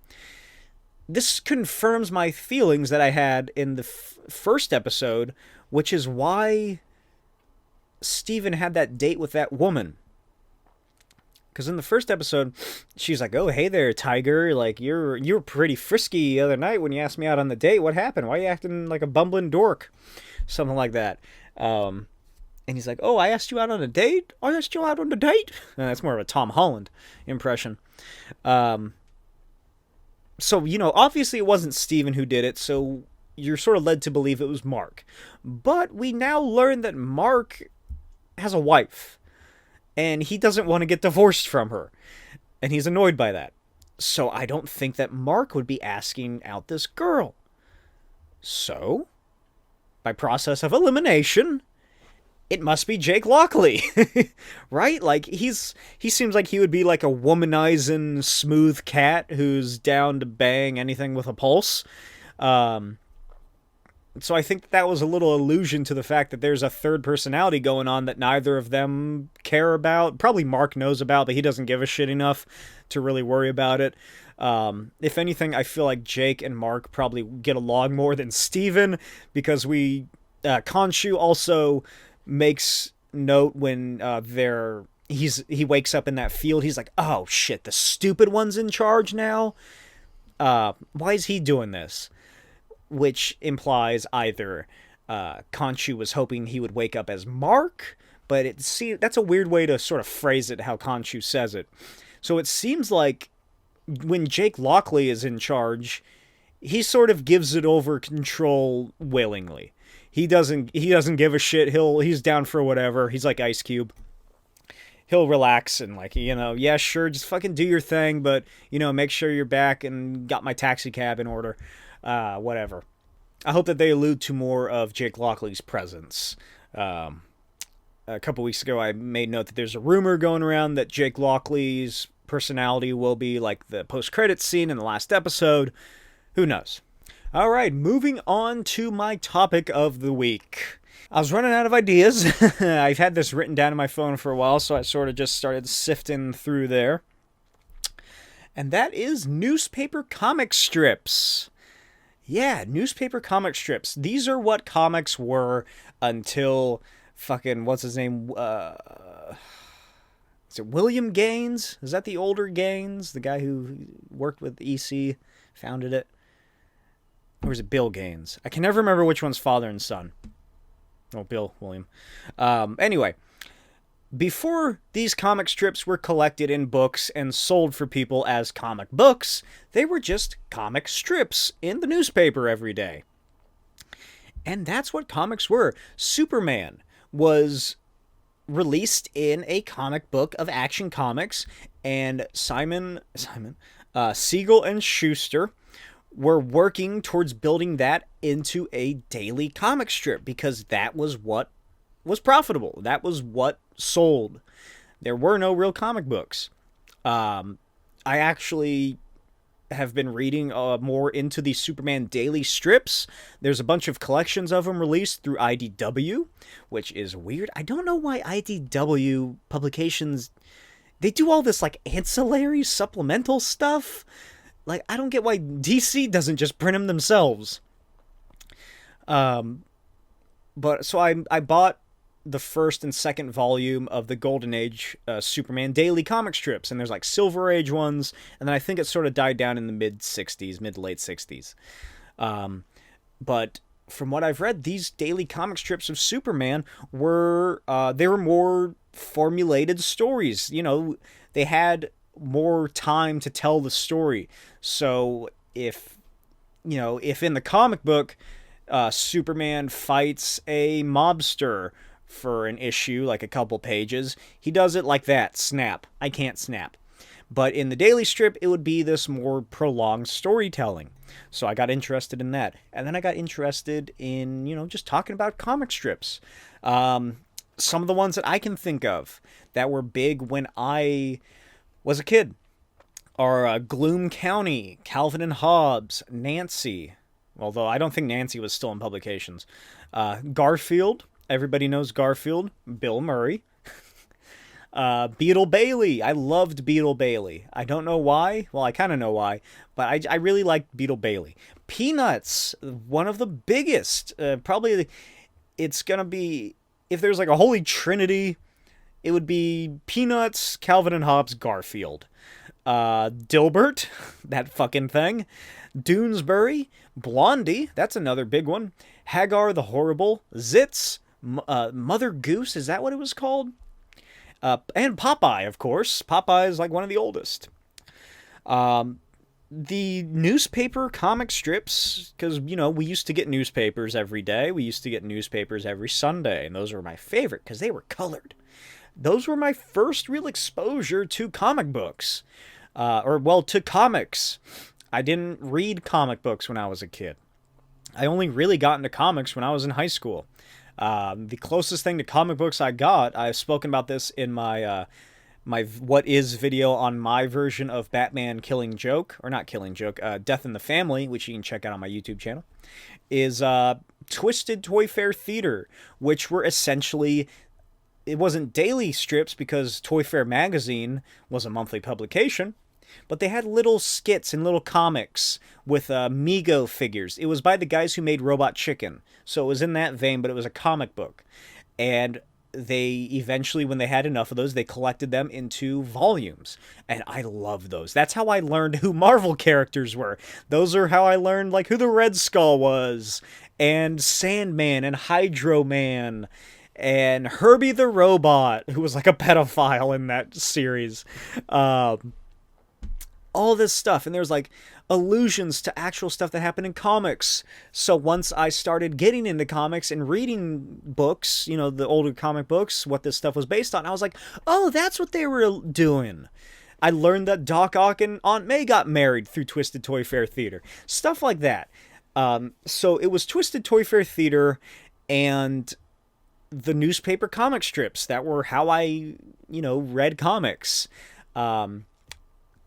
this confirms my feelings that I had in the first episode, which is why Steven had that date with that woman. Because in the first episode, she's like, "Oh, hey there, Tiger. Like, you were pretty frisky the other night when you asked me out on the date. What happened? Why are you acting like a bumbling dork?" Something like that. And he's like, "Oh, I asked you out on a date? I asked you out on a date?" That's more of a Tom Holland impression. So, obviously it wasn't Steven who did it, so you're sort of led to believe it was Mark. But we now learn that Mark has a wife, and he doesn't want to get divorced from her, and he's annoyed by that. So I don't think that Mark would be asking out this girl. So, by process of elimination, it must be Jake Lockley, right? Like, he seems like he would be like a womanizing smooth cat who's down to bang anything with a pulse. So I think that was a little allusion to the fact that there's a third personality going on that neither of them care about. Probably Mark knows about, but he doesn't give a shit enough to really worry about it. If anything, I feel like Jake and Mark probably get along more than Steven, because Khonshu also makes note when he wakes up in that field. He's like, "Oh shit, the stupid one's in charge now. Why is he doing this?" Which implies either Khonshu was hoping he would wake up as Mark, but that's a weird way to sort of phrase it, how Khonshu says it. So it seems like when Jake Lockley is in charge, he sort of gives it over control willingly. He doesn't give a shit. He's down for whatever. He's like Ice Cube. He'll relax and, like, yeah, sure, just fucking do your thing, but, make sure you're back and got my taxi cab in order. Whatever. I hope that they allude to more of Jake Lockley's presence. A couple weeks ago, I made note that there's a rumor going around that Jake Lockley's personality will be like the post-credits scene in the last episode. Who knows? All right, moving on to my topic of the week. I was running out of ideas. I've had this written down in my phone for a while, so I sort of just started sifting through there. And that is newspaper comic strips. Yeah, newspaper comic strips. These are what comics were until fucking, what's his name? Is it William Gaines? Is that the older Gaines? The guy who worked with EC, founded it? Or is it Bill Gaines? I can never remember which one's father and son. Oh, William. Anyway, before these comic strips were collected in books and sold for people as comic books, they were just comic strips in the newspaper every day. And that's what comics were. Superman was released in a comic book of Action Comics, and Siegel and Schuster were working towards building that into a daily comic strip, because that was what was profitable. That was what sold. There were no real comic books. I actually have been reading more into the Superman daily strips. There's a bunch of collections of them released through IDW, which is weird. I don't know why IDW publications, they do all this like ancillary supplemental stuff. Like, I don't get why DC doesn't just print them themselves. But so I bought the first and second volume of the Golden Age Superman daily comic strips, and there's like Silver Age ones, and then I think it sort of died down in the mid to late 60s. But from what I've read, these daily comic strips of Superman were they were more formulated stories. You know, they had more time to tell the story. So if in the comic book, Superman fights a mobster for an issue, like a couple pages, he does it like that. Snap. I can't snap. But in the daily strip, it would be this more prolonged storytelling. So I got interested in that. And then I got interested in, just talking about comic strips. Some of the ones that I can think of that were big when I was a kid are Gloom County, Calvin and Hobbes, Nancy. Although I don't think Nancy was still in publications. Garfield. Everybody knows Garfield. Bill Murray. Beetle Bailey. I loved Beetle Bailey. I don't know why. Well, I kind of know why. But I really liked Beetle Bailey. Peanuts. One of the biggest. Probably it's going to be... If there's like a holy trinity, it would be Peanuts, Calvin and Hobbes, Garfield. Dilbert. That fucking thing. Doonesbury. Blondie. That's another big one. Hagar the Horrible. Zitz. Mother Goose. Is that what it was called? And Popeye, of course. Popeye is like one of the oldest. The newspaper comic strips, because, we used to get newspapers every day. We used to get newspapers every Sunday, and those were my favorite because they were colored. Those were my first real exposure to comic books. To comics. I didn't read comic books when I was a kid. I only really got into comics when I was in high school. The closest thing to comic books I got, I've spoken about this in my my What Is video on my version of Batman Killing Joke, or not Killing Joke, Death in the Family, which you can check out on my YouTube channel, is Twisted Toy Fair Theater, which were essentially... It wasn't daily strips because Toy Fair magazine was a monthly publication, but they had little skits and little comics with Mego figures. It was by the guys who made Robot Chicken, so it was in that vein, but it was a comic book. And they eventually, when they had enough of those, they collected them into volumes. And I love those. That's how I learned who Marvel characters were. Those are how I learned like who the Red Skull was, and Sandman and Hydro Man, and Herbie the Robot, who was like a pedophile in that series. All this stuff, and there's like allusions to actual stuff that happened in comics. So once I started getting into comics and reading books, the older comic books, what this stuff was based on, I was like, oh, that's what they were doing. I learned that Doc Ock and Aunt May got married through Twisted Toy Fair Theater. Stuff like that. So it was Twisted Toy Fair Theater and the newspaper comic strips that were how I, read comics.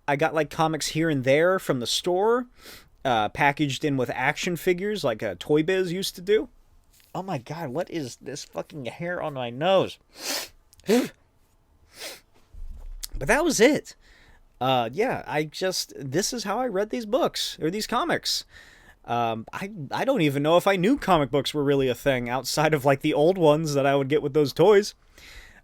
I got like comics here and there from the store, packaged in with action figures like Toy Biz used to do. Oh my god, what is this fucking hair on my nose? But that was it. This is how I read these books, or these comics. I don't even know if I knew comic books were really a thing outside of like the old ones that I would get with those toys.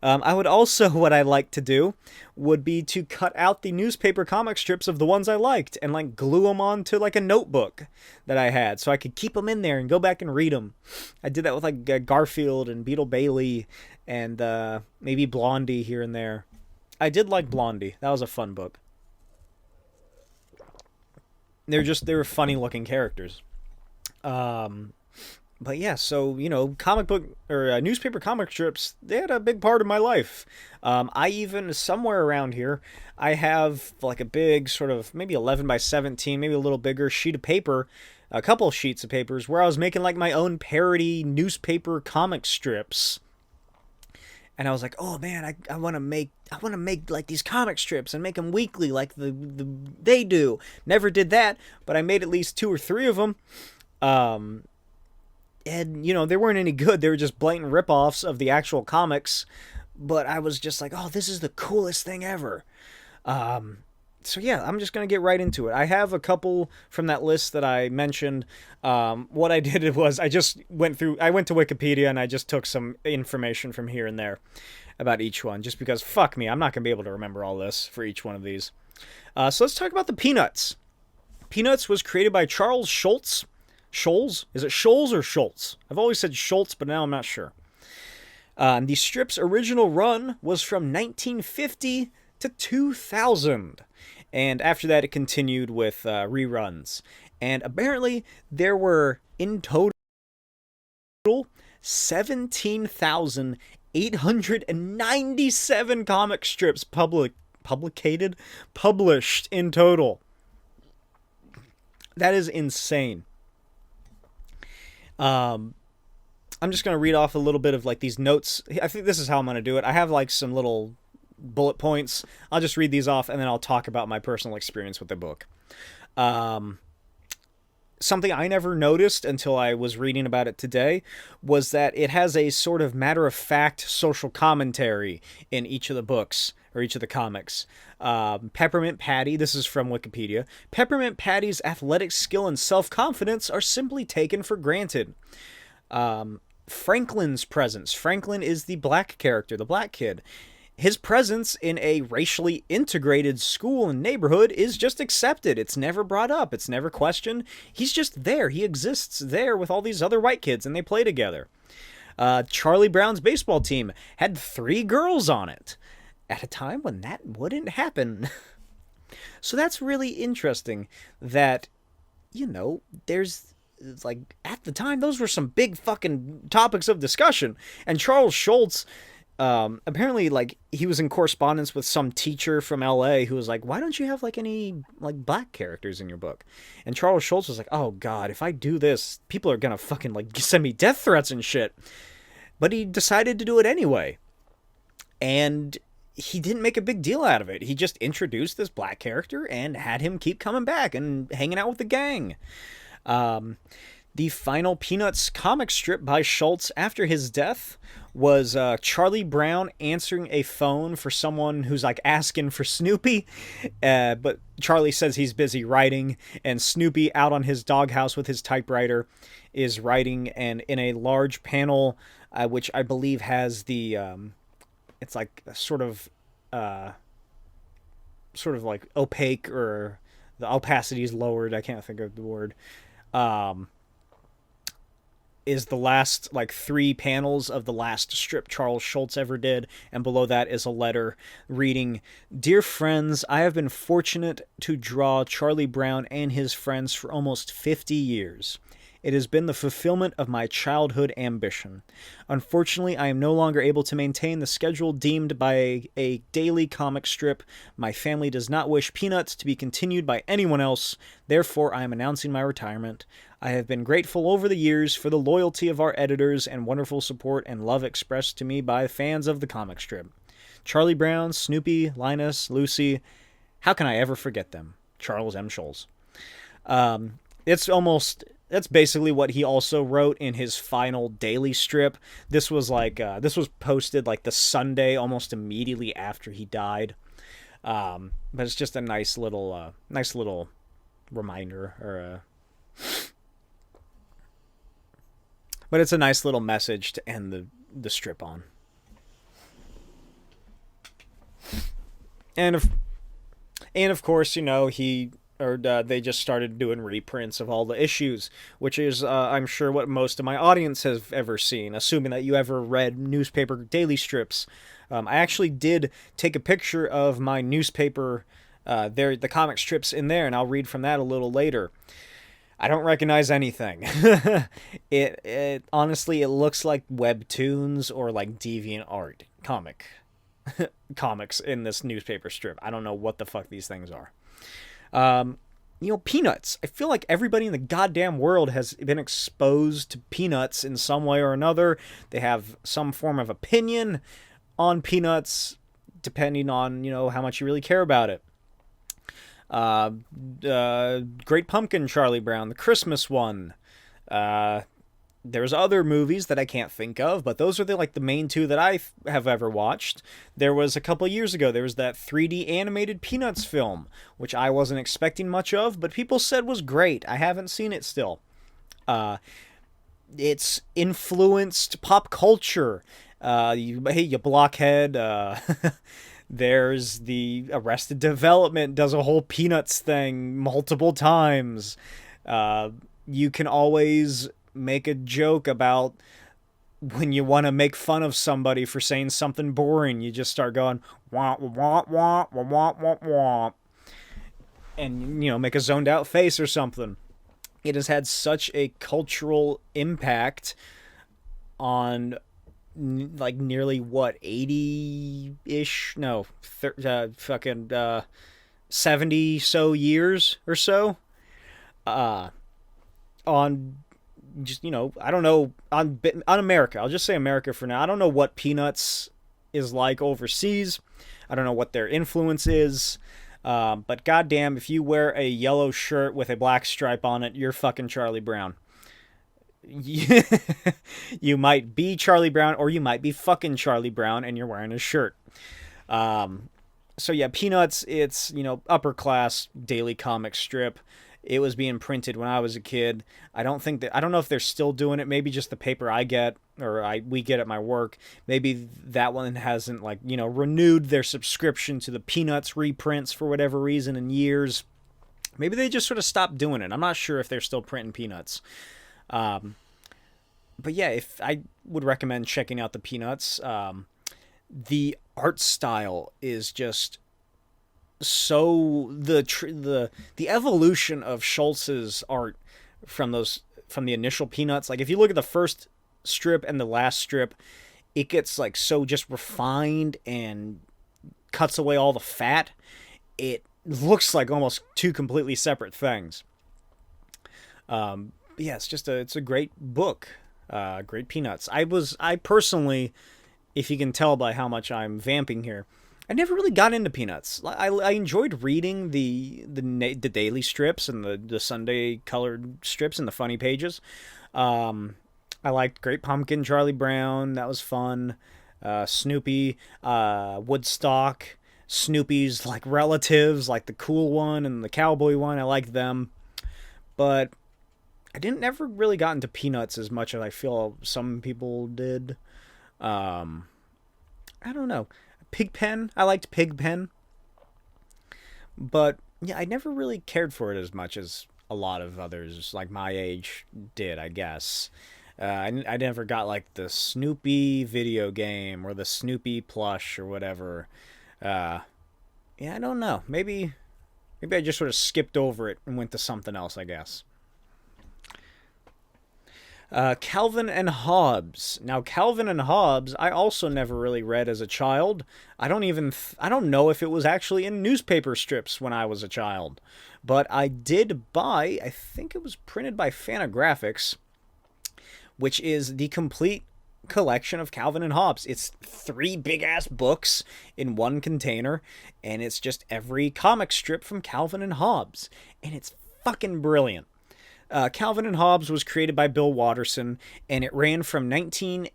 I would also, what I like to do would be to cut out the newspaper comic strips of the ones I liked and like glue them onto like a notebook that I had so I could keep them in there and go back and read them. I did that with like Garfield and Beetle Bailey and maybe Blondie here and there. I did like Blondie. That was a fun book. They were funny looking characters. But yeah, so, comic book or newspaper comic strips, they had a big part of my life. I even, somewhere around here, I have like a big sort of maybe 11 by 17, maybe a little bigger sheet of paper, a couple of sheets of papers where I was making like my own parody newspaper comic strips. And I was like, oh man, I want to make like these comic strips and make them weekly like they do. Never did that, but I made at least 2 or 3 of them. And, they weren't any good. They were just blatant rip-offs of the actual comics. But I was just like, oh, this is the coolest thing ever. So yeah, I'm just gonna get right into it. I have a couple from that list that I mentioned. What I did was I just went through. I went to Wikipedia and I just took some information from here and there about each one, just because fuck me, I'm not gonna be able to remember all this for each one of these. So let's talk about the Peanuts. Peanuts was created by Charles Schulz. Scholes? Is it Scholes or Schultz? I've always said Schultz, but now I'm not sure. The strip's original run was from 1950 to 2000. And after that, it continued with reruns. And apparently, there were, in total, 17,897 comic strips published in total. That is insane. I'm just going to read off a little bit of like these notes. I think this is how I'm going to do it. I have like some little bullet points. I'll just read these off and then I'll talk about my personal experience with the book. Something I never noticed until I was reading about it today was that it has a sort of matter-of-fact social commentary in each of the books, or each of the comics. Peppermint Patty, this is from Wikipedia, Peppermint Patty's athletic skill and self-confidence are simply taken for granted. Franklin's presence. Franklin is the black character, the black kid. His presence in a racially integrated school and neighborhood is just accepted. It's never brought up. It's never questioned. He's just there. He exists there with all these other white kids, and they play together. Charlie Brown's baseball team had 3 girls on it at a time when that wouldn't happen. So that's really interesting that, you know, there's like at the time those were some big fucking topics of discussion. And Charles Schulz, apparently, like, he was in correspondence with some teacher from LA who was like, why don't you have like any like black characters in your book? And Charles Schulz was like, oh god, if I do this, people are gonna fucking like send me death threats and shit. But he decided to do it anyway, and he didn't make a big deal out of it. He just introduced this black character and had him keep coming back and hanging out with the gang. The final Peanuts comic strip by Schulz after his death was Charlie Brown answering a phone for someone who's like asking for Snoopy, but Charlie says he's busy writing, and Snoopy out on his doghouse with his typewriter is writing, and in a large panel, which I believe has the, it's like sort of like opaque, or the opacity is lowered. I can't think of the word. Is the last like 3 panels of the last strip Charles Schulz ever did, and below that is a letter reading, "Dear friends, I have been fortunate to draw Charlie Brown and his friends for almost 50 years. It has been the fulfillment of my childhood ambition. Unfortunately, I am no longer able to maintain the schedule deemed by a daily comic strip. My family does not wish Peanuts to be continued by anyone else. Therefore, I am announcing my retirement. I have been grateful over the years for the loyalty of our editors and wonderful support and love expressed to me by fans of the comic strip. Charlie Brown, Snoopy, Linus, Lucy. How can I ever forget them? Charles M. Schulz." That's basically what he also wrote in his final daily strip. This was like this was posted like the Sunday almost immediately after he died. But it's just a nice little reminder, or but it's a nice little message to end the strip on. And of course, you know, they just started doing reprints of all the issues, which is, I'm sure, what most of my audience has ever seen, assuming that you ever read newspaper daily strips. I actually did take a picture of my newspaper, the comic strips in there, and I'll read from that a little later. I don't recognize anything. It honestly, it looks like webtoons or like DeviantArt comics in this newspaper strip. I don't know what the fuck these things are. You know, Peanuts. I feel like everybody in the goddamn world has been exposed to Peanuts in some way or another. They have some form of opinion on Peanuts, depending on, you know, how much you really care about it. Great Pumpkin, Charlie Brown, the Christmas one, There's other movies that I can't think of, but those are the main two that have ever watched. There was a couple of years ago, there was that 3D animated Peanuts film, which I wasn't expecting much of, but people said was great. I haven't seen it still. Uh, it's influenced pop culture. Hey, you blockhead. There's the Arrested Development does a whole Peanuts thing multiple times. You can always make a joke about when you want to make fun of somebody for saying something boring. You just start going wah wah wah wah wah wah wah, and make a zoned out face or something. It has had such a cultural impact on nearly what 80-ish no fucking 70 so years or so on just I don't know on America. I'll just say America for now. I don't know what Peanuts is like overseas. I don't know what their influence is. But goddamn, if you wear a yellow shirt with a black stripe on it, you're fucking Charlie Brown. You might be Charlie Brown, or you might be fucking Charlie Brown, and you're wearing a shirt. So yeah, Peanuts. It's upper class daily comic strip. It was being printed when I was a kid. I don't know if they're still doing it. Maybe just the paper I get or we get at my work. Maybe that one hasn't renewed their subscription to the Peanuts reprints for whatever reason in years. Maybe they just sort of stopped doing it. I'm not sure if they're still printing Peanuts. But yeah, if I would recommend checking out the Peanuts. The art style is just so the evolution of Schulz's art from the initial Peanuts. Like if you look at the first strip and the last strip, it gets so just refined and cuts away all the fat. It looks like almost two completely separate things. Yeah, it's a great book. Great Peanuts. I personally, if you can tell by how much I'm vamping here, I never really got into Peanuts. I enjoyed reading the daily strips and the Sunday colored strips and the funny pages. I liked Great Pumpkin, Charlie Brown. That was fun. Snoopy, Woodstock, Snoopy's relatives, like the cool one and the cowboy one. I liked them, but I never really got into Peanuts as much as I feel some people did. I don't know. Pigpen, I liked Pigpen, but yeah, I never really cared for it as much as a lot of others my age did, I guess. I never got the Snoopy video game or the Snoopy plush or whatever. Yeah, I don't know. Maybe I just sort of skipped over it and went to something else, I guess. Calvin and Hobbes. Now, Calvin and Hobbes, I also never really read as a child. I don't know if it was actually in newspaper strips when I was a child. But I did buy, I think it was printed by Fantagraphics, which is the complete collection of Calvin and Hobbes. It's 3 big-ass books in one container, and it's just every comic strip from Calvin and Hobbes. And it's fucking brilliant. Calvin and Hobbes was created by Bill Watterson, and it ran from November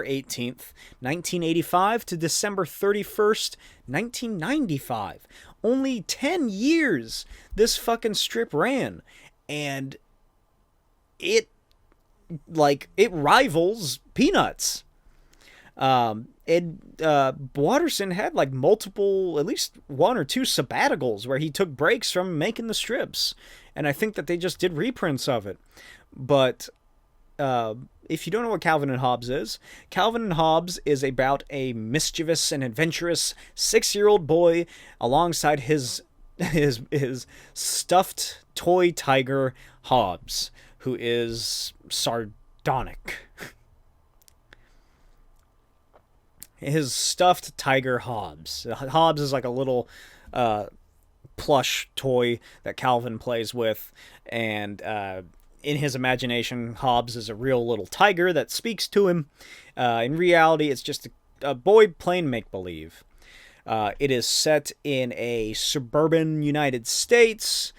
18th, 1985 to December 31st, 1995. Only 10 years this fucking strip ran, and it rivals Peanuts. Watterson had multiple, at least 1 or 2 sabbaticals where he took breaks from making the strips, and I think that they just did reprints of it. But if you don't know what Calvin and Hobbes is, Calvin and Hobbes is about a mischievous and adventurous 6-year-old boy alongside his stuffed toy tiger Hobbes, who is sardonic. His stuffed tiger Hobbes. Hobbes is a little plush toy that Calvin plays with, and in his imagination, Hobbes is a real little tiger that speaks to him. In reality, it's just a boy playing make-believe. It is set in a suburban United States,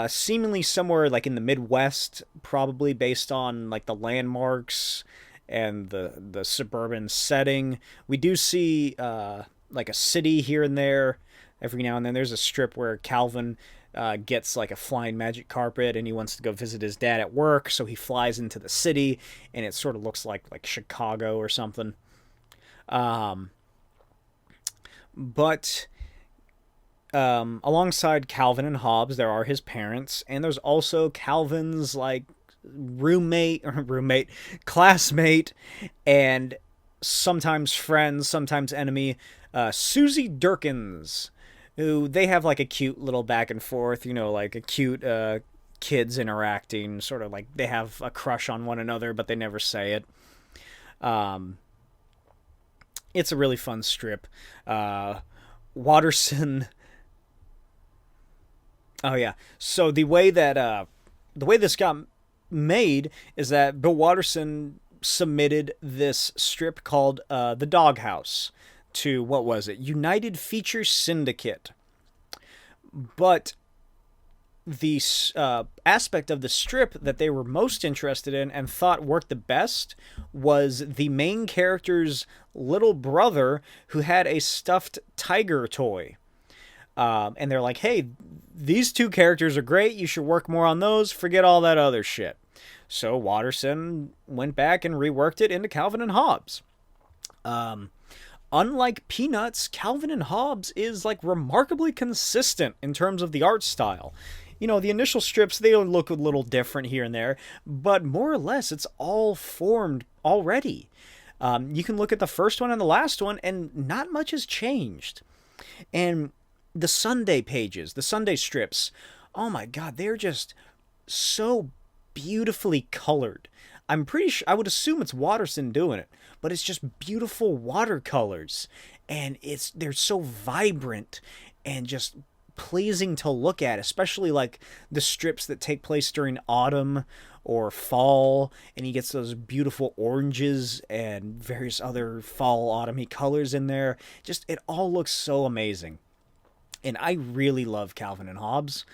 seemingly somewhere like in the Midwest, probably based on like the landmarks and the suburban setting. We do see like a city here and there. Every now and then, there's a strip where Calvin gets like a flying magic carpet, and he wants to go visit his dad at work, so he flies into the city, and it sort of looks like Chicago or something. Um, but alongside Calvin and Hobbes, there are his parents, and there's also Calvin's like roommate, classmate, and sometimes friend, sometimes enemy, Susie Durkins, who they have like a cute little back and forth, like a cute kids interacting, sort of like they have a crush on one another, but they never say it. Um, it's a really fun strip. Watterson. Oh yeah. So the way this got made is that Bill Watterson submitted this strip called The Doghouse to, what was it, United Feature Syndicate. But the aspect of the strip that they were most interested in and thought worked the best was the main character's little brother, who had a stuffed tiger toy. And they're like, hey, these two characters are great. You should work more on those. Forget all that other shit. So Watterson went back and reworked it into Calvin and Hobbes. Unlike Peanuts, Calvin and Hobbes is like remarkably consistent in terms of the art style. The initial strips, they look a little different here and there, but more or less it's all formed already. You can look at the first one and the last one, and not much has changed. And the Sunday pages, the Sunday strips, oh my god, they're just so beautifully colored. I'm pretty sure, I would assume it's Watterson doing it, but it's just beautiful watercolors, and they're so vibrant and just pleasing to look at, especially like the strips that take place during autumn or fall, and he gets those beautiful oranges and various other fall autumny colors in there. Just, it all looks so amazing. And I really love Calvin and Hobbes.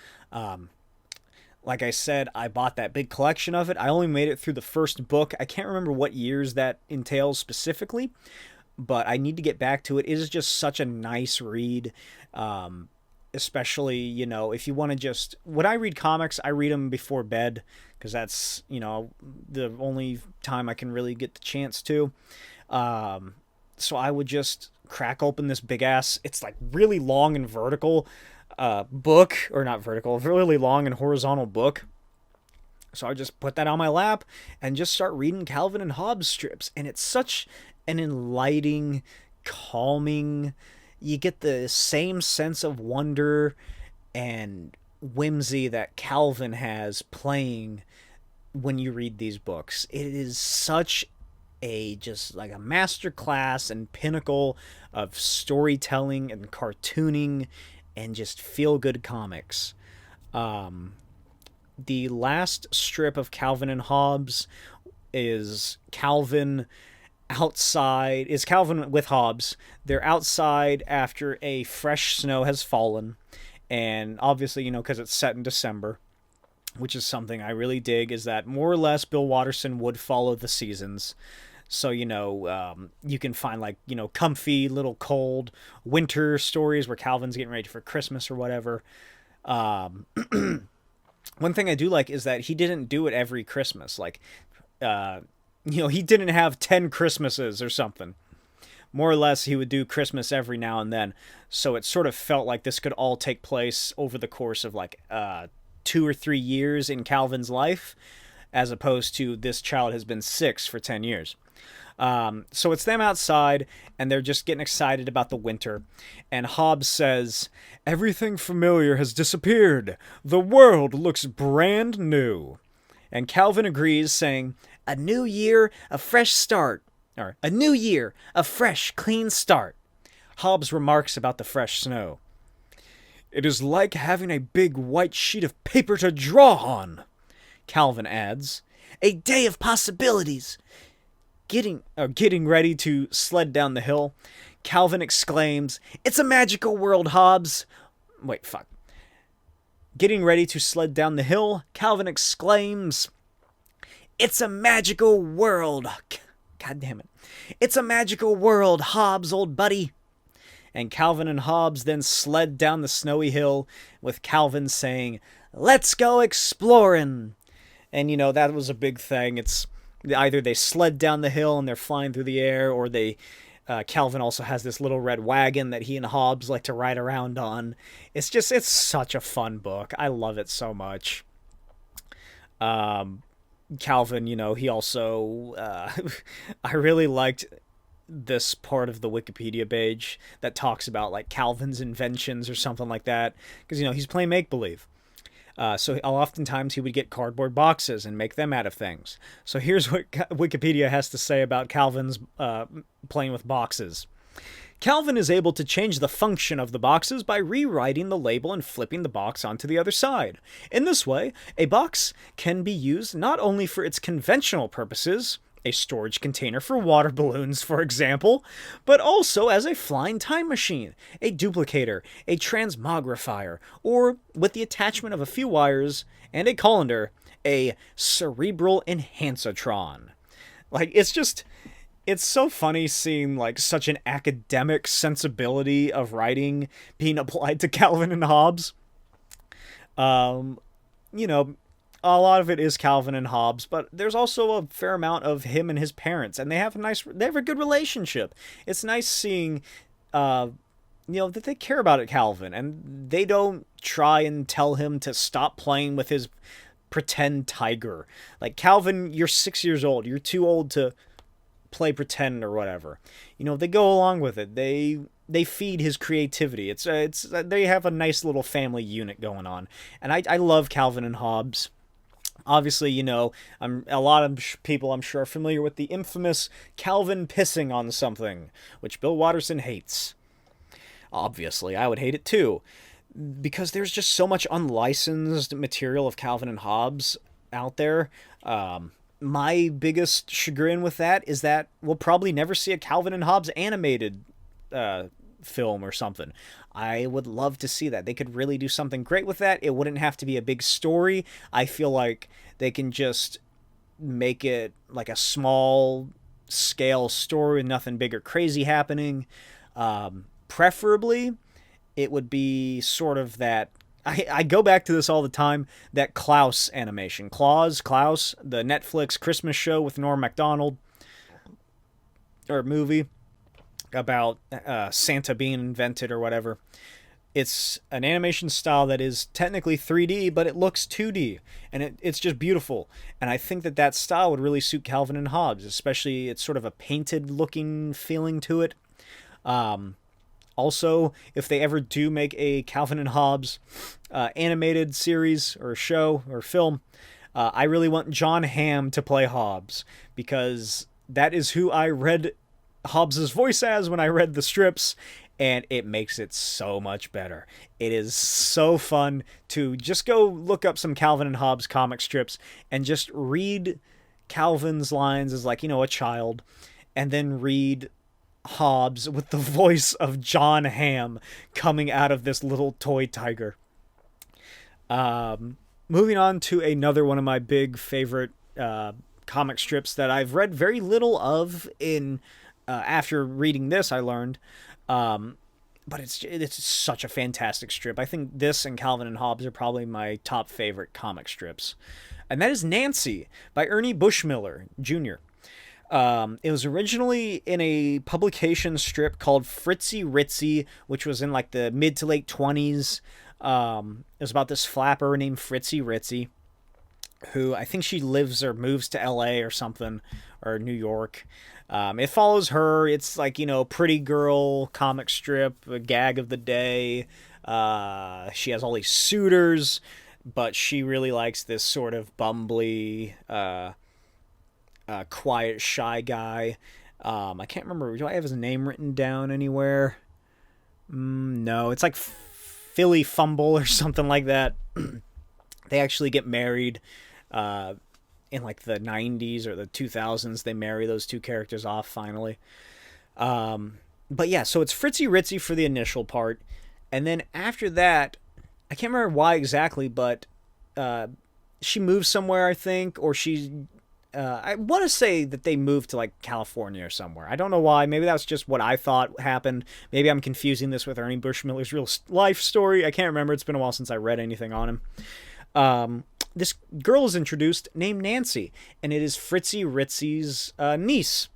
Like I said, I bought that big collection of it. I only made it through the first book. I can't remember what years that entails specifically, but I need to get back to it. It is just such a nice read. Especially, if you want to just... When I read comics, I read them before bed, because that's, the only time I can really get the chance to. So I would just crack open this big-ass... It's, like, really long and vertical book, or not vertical, really long and horizontal book. So I just put that on my lap and just start reading Calvin and Hobbes strips, and it's such an enlightening, calming... You get the same sense of wonder and whimsy that Calvin has playing when you read these books. It is such just like a masterclass and pinnacle of storytelling and cartooning and just feel-good comics. The last strip of Calvin and Hobbes is Calvin with Hobbes. They're outside after a fresh snow has fallen, and obviously, because it's set in December, which is something I really dig, is that more or less Bill Watterson would follow the seasons. So, you can find like, comfy, little cold winter stories where Calvin's getting ready for Christmas or whatever. One thing I do like is that he didn't do it every Christmas. Like, he didn't have 10 Christmases or something. More or less, he would do Christmas every now and then. So it sort of felt like this could all take place over the course of like 2 or 3 years in Calvin's life, as opposed to this child has been 6 for 10 years. So it's them outside, and they're just getting excited about the winter. And Hobbes says, "Everything familiar has disappeared. The world looks brand new." And Calvin agrees, saying, "A new year, a fresh start." Or, "A new year, a fresh, clean start." Hobbes remarks about the fresh snow. "It is like having a big white sheet of paper to draw on." Calvin adds, "A day of possibilities." Getting ready to sled down the hill, Calvin exclaims, "It's a magical world, Hobbs!" Wait, fuck. Getting ready to sled down the hill, Calvin exclaims, "It's a magical world!" God damn it. "It's a magical world, Hobbs, old buddy." And Calvin and Hobbs then sled down the snowy hill, with Calvin saying, "Let's go exploring." And, that was a big thing. It's either they sled down the hill and they're flying through the air, or Calvin also has this little red wagon that he and Hobbs like to ride around on. It's such a fun book. I love it so much. Calvin, he also, I really liked this part of the Wikipedia page that talks about like Calvin's inventions or something like that, because he's playing make-believe. So oftentimes he would get cardboard boxes and make them out of things. So here's what Wikipedia has to say about Calvin's playing with boxes. Calvin is able to change the function of the boxes by rewriting the label and flipping the box onto the other side. In this way, a box can be used not only for its conventional purposes, a storage container for water balloons, for example, but also as a flying time machine, a duplicator, a transmogrifier, or, with the attachment of a few wires and a colander, a cerebral enhancitron. Like, it's so funny seeing like such an academic sensibility of writing being applied to Calvin and Hobbes. You know, a lot of it is Calvin and Hobbes, but there's also a fair amount of him and his parents, and they have a good relationship. It's nice seeing, that they care about it, Calvin, and they don't try and tell him to stop playing with his pretend tiger. Like, Calvin, you're 6 years old. You're too old to play pretend or whatever. They go along with it. They feed his creativity. It's they have a nice little family unit going on, and I love Calvin and Hobbes. Obviously, a lot of people, I'm sure, are familiar with the infamous Calvin pissing on something, which Bill Watterson hates. Obviously, I would hate it too, because there's just so much unlicensed material of Calvin and Hobbes out there. My biggest chagrin with that is that we'll probably never see a Calvin and Hobbes animated film or something. I would love to see that. They could really do something great with that. It wouldn't have to be a big story. I feel like they can just make it like a small scale story with nothing big or crazy happening. Preferably, it would be sort of that. I go back to this all the time, that Klaus animation. Klaus, the Netflix Christmas show with Norm Macdonald, or movie about Santa being invented or whatever. It's an animation style that is technically 3D, but it looks 2D, and it's just beautiful. And I think that style would really suit Calvin and Hobbes, especially it's sort of a painted looking feeling to it. Also, if they ever do make a Calvin and Hobbes animated series or show or film, I really want John Hamm to play Hobbes, because that is who I read Hobbes' voice as when I read the strips, and it makes it so much better. It is so fun to just go look up some Calvin and Hobbes comic strips and just read Calvin's lines as like, a child, and then read Hobbes with the voice of John Hamm coming out of this little toy tiger. Moving on to another one of my big favorite comic strips that I've read very little of in after reading this, I learned, but it's such a fantastic strip. I think this and Calvin and Hobbes are probably my top favorite comic strips, and that is Nancy by Ernie Bushmiller Jr. It was originally in a publication strip called Fritzy Ritzy, which was in like the mid to late 20s. It was about this flapper named Fritzy Ritzy, who I think she lives or moves to LA or something, or New York. It follows her. It's like, pretty girl comic strip, a gag of the day. She has all these suitors, but she really likes this sort of bumbly, quiet, shy guy. I can't remember. Do I have his name written down anywhere? No, it's like Philly Fumble or something like that. They actually get married in like the 90s or the 2000s. They marry those two characters off finally. But yeah, so it's Fritzy Ritzy for the initial part, and then after that, I can't remember why exactly, but uh, she moved somewhere, I think, or she. I want to say that they moved to like California or somewhere. I don't know why. Maybe that's just what I thought happened. Maybe I'm confusing this with Ernie Bushmiller's real life story. I can't remember. It's been a while since I read anything on him. This girl is introduced named Nancy, and it is Fritzy Ritzy's niece.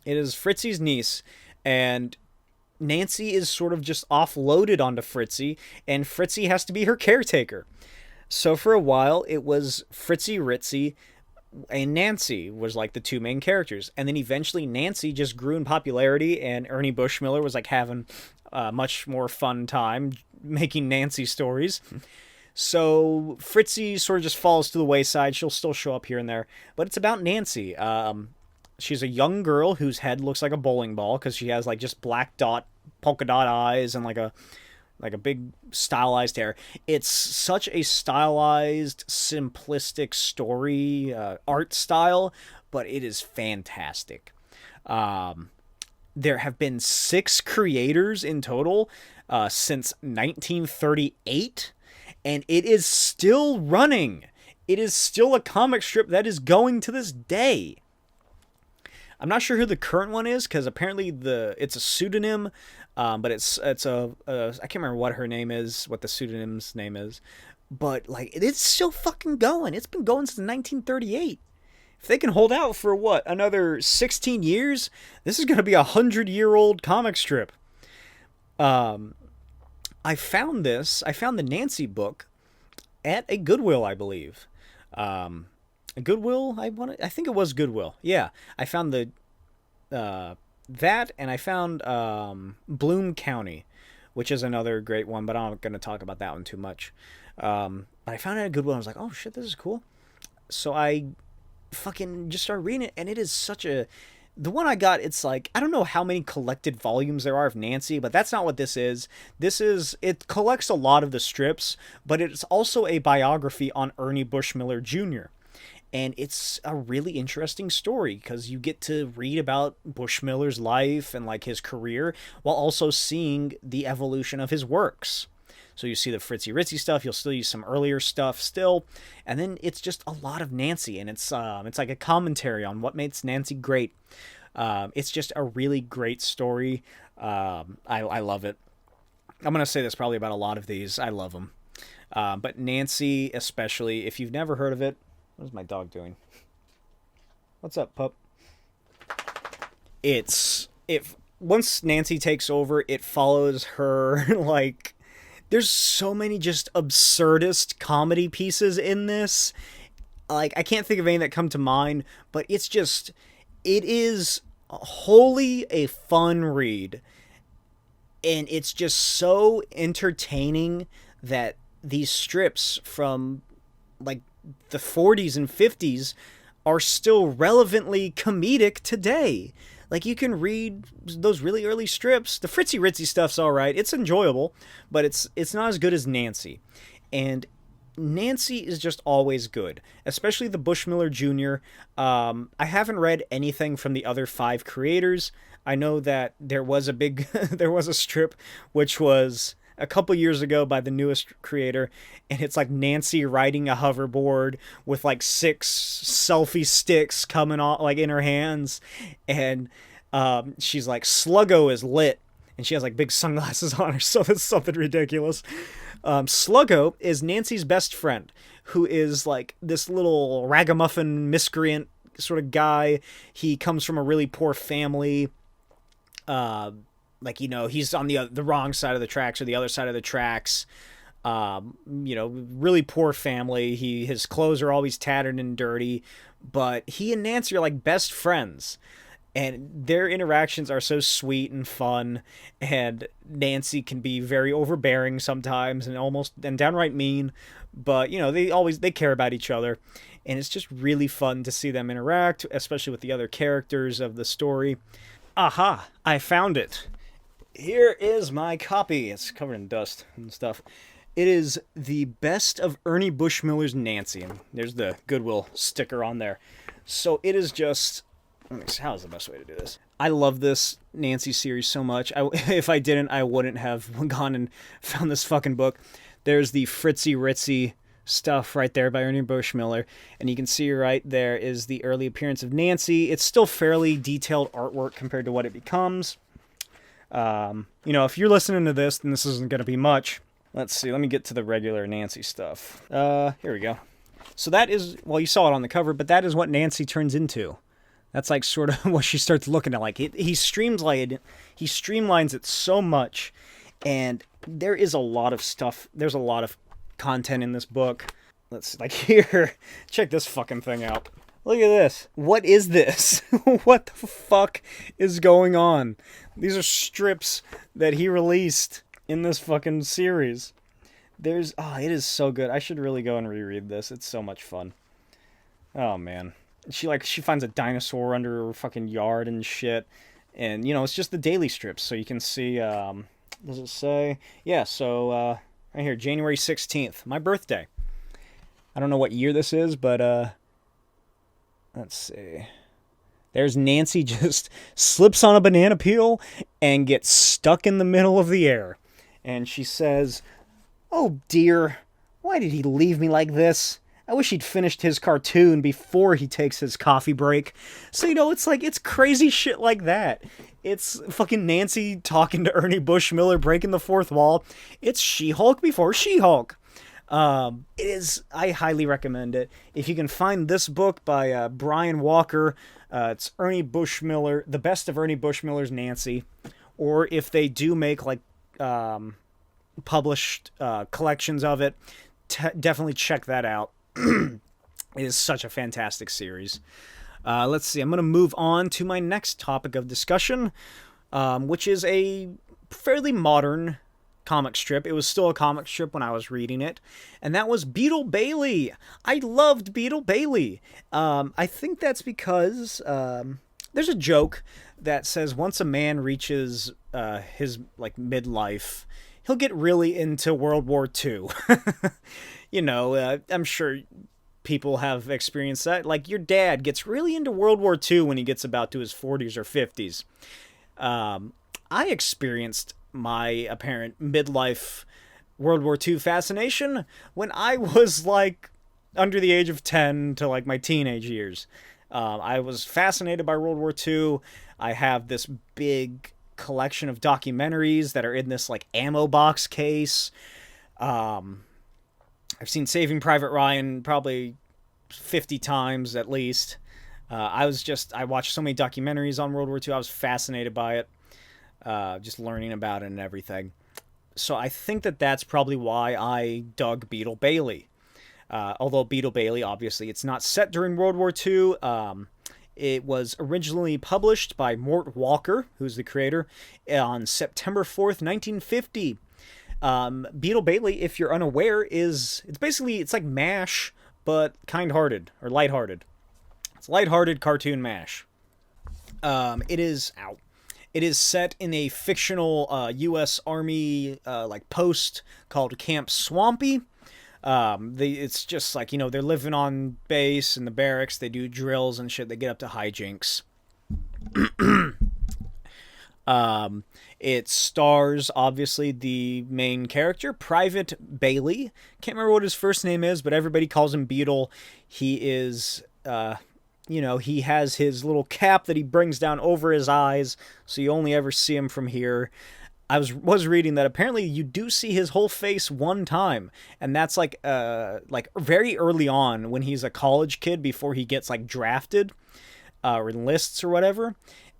It is Fritzy's niece, and Nancy is sort of just offloaded onto Fritzy, and Fritzy has to be her caretaker. So for a while, it was Fritzy Ritzy and Nancy was like the two main characters, and then eventually Nancy just grew in popularity, and Ernie Bushmiller was like having a much more fun time making Nancy stories. So Fritzy sort of just falls to the wayside. She'll still show up here and there, but it's about Nancy. She's a young girl whose head looks like a bowling ball because she has like just black dot polka dot eyes and like a big stylized hair. It's such a stylized, simplistic story art style, but it is fantastic. Um, there have been 6 creators in total since 1938, and it is still running. It is still a comic strip that is going to this day. I'm not sure who the current one is because apparently it's a pseudonym, but I can't remember what her name is, what the pseudonym's name is, but like it's still fucking going. It's been going since 1938. If they can hold out for what, another 16 years, this is gonna be a 100-year-old comic strip. Um, I found this. I found the Nancy book at a Goodwill, I believe. Um, Goodwill. I think it was Goodwill. Yeah, I found the that, and I found Bloom County, which is another great one, but I'm not going to talk about that one too much. But I found it at Goodwill. And I was like, oh shit, this is cool. So I fucking just started reading it, and it is such a. The one I got, it's like, I don't know how many collected volumes there are of Nancy, but that's not what this is. It collects a lot of the strips, but it's also a biography on Ernie Bushmiller Jr. And it's a really interesting story because you get to read about Bushmiller's life and like his career while also seeing the evolution of his works. So you see the Fritzy Ritzy stuff, you'll still use some earlier stuff still, and then it's just a lot of Nancy, and it's like a commentary on what makes Nancy great. It's just a really great story. I love it. I'm gonna say this probably about a lot of these. I love them, but Nancy especially. If you've never heard of it, what is my dog doing? What's up, pup? It's if once Nancy takes over, it follows her like there's so many just absurdist comedy pieces in this. Like I can't think of any that come to mind, but it is wholly a fun read, and it's just so entertaining that these strips from like the 40s and 50s are still relevantly comedic today. Like you can read those really early strips. The Fritzy Ritzy stuff's all right. It's enjoyable, but it's not as good as Nancy. And Nancy is just always good, especially the Bushmiller Jr. I haven't read anything from the other 5 creators. I know that there was a big there was a strip which was a couple years ago by the newest creator, and it's like Nancy riding a hoverboard with like 6 selfie sticks coming off like in her hands, and she's like Sluggo is lit, and she has like big sunglasses on her, so that's something ridiculous. Sluggo is Nancy's best friend, who is like this little ragamuffin miscreant sort of guy. He comes from a really poor family. Like, you know, he's on the wrong side of the tracks or the other side of the tracks. You know, really poor family. His clothes are always tattered and dirty, but he and Nancy are like best friends. And their interactions are so sweet and fun, and Nancy can be very overbearing sometimes and downright mean, but you know, they care about each other, and it's just really fun to see them interact, especially with the other characters of the story. Aha, I found it. Here is my copy. It's covered in dust and stuff. It is the best of Ernie Bushmiller's Nancy, and there's the Goodwill sticker on there. So it is just Let me see, how's the best way to do this? I love this Nancy series so much. If I didn't, I wouldn't have gone and found this fucking book. There's the Fritzy Ritzy stuff right there by Ernie Bushmiller, and you can see right there is the early appearance of Nancy. It's still fairly detailed artwork compared to what it becomes. If you're listening to this, then this isn't going to be much. Let's see, let me get to the regular Nancy stuff. Here we go. So that is, well, you saw it on the cover, but that is what Nancy turns into. That's like sort of what she starts looking at. Like he streamlines it so much, and there is a lot of stuff. There's a lot of content in this book. Let's like here, check this fucking thing out. Look at this. What is this? What the fuck is going on? These are strips that he released in this fucking series. It is so good. I should really go and reread this. It's so much fun. Oh man. She finds a dinosaur under her fucking yard and shit. And, it's just the daily strips. So you can see, does it say? Yeah, so, right here, January 16th, my birthday. I don't know what year this is, but, let's see. There's Nancy just slips on a banana peel and gets stuck in the middle of the air. And she says, "Oh dear, why did he leave me like this? I wish he'd finished his cartoon before he takes his coffee break." So, it's crazy shit like that. It's fucking Nancy talking to Ernie Bushmiller, breaking the fourth wall. It's She-Hulk before She-Hulk. I highly recommend it. If you can find this book by Brian Walker, it's Ernie Bushmiller, the best of Ernie Bushmiller's Nancy. Or if they do make published collections of it, definitely check that out. It is such a fantastic series. Let's see. I'm going to move on to my next topic of discussion, which is a fairly modern comic strip. It was still a comic strip when I was reading it, and that was Beetle Bailey. I loved Beetle Bailey. I think that's because there's a joke that says once a man reaches his midlife, he'll get really into World War II. I'm sure people have experienced that. Like, your dad gets really into World War II when he gets about to his 40s or 50s. I experienced my apparent midlife World War II fascination when I was, under the age of 10 to, my teenage years. I was fascinated by World War II. I have this big collection of documentaries that are in this, ammo box case. I've seen Saving Private Ryan probably 50 times at least. I watched so many documentaries on World War II. I was fascinated by it, just learning about it and everything. So I think that's probably why I dug Beetle Bailey. Although Beetle Bailey, obviously, it's not set during World War II. It was originally published by Mort Walker, who's the creator, on September 4th, 1950. Beetle Bailey, if you're unaware, it's like MASH, but kind-hearted, or lighthearted. It's lighthearted cartoon MASH. It is set in a fictional U.S. Army post called Camp Swampy. It's just they're living on base in the barracks. They do drills and shit. They get up to hijinks. It stars, obviously, the main character, Private Bailey. Can't remember what his first name is, but everybody calls him Beetle. He is, he has his little cap that he brings down over his eyes, so you only ever see him from here. I was reading that apparently you do see his whole face one time, and that's very early on when he's a college kid before he gets drafted or enlists or whatever,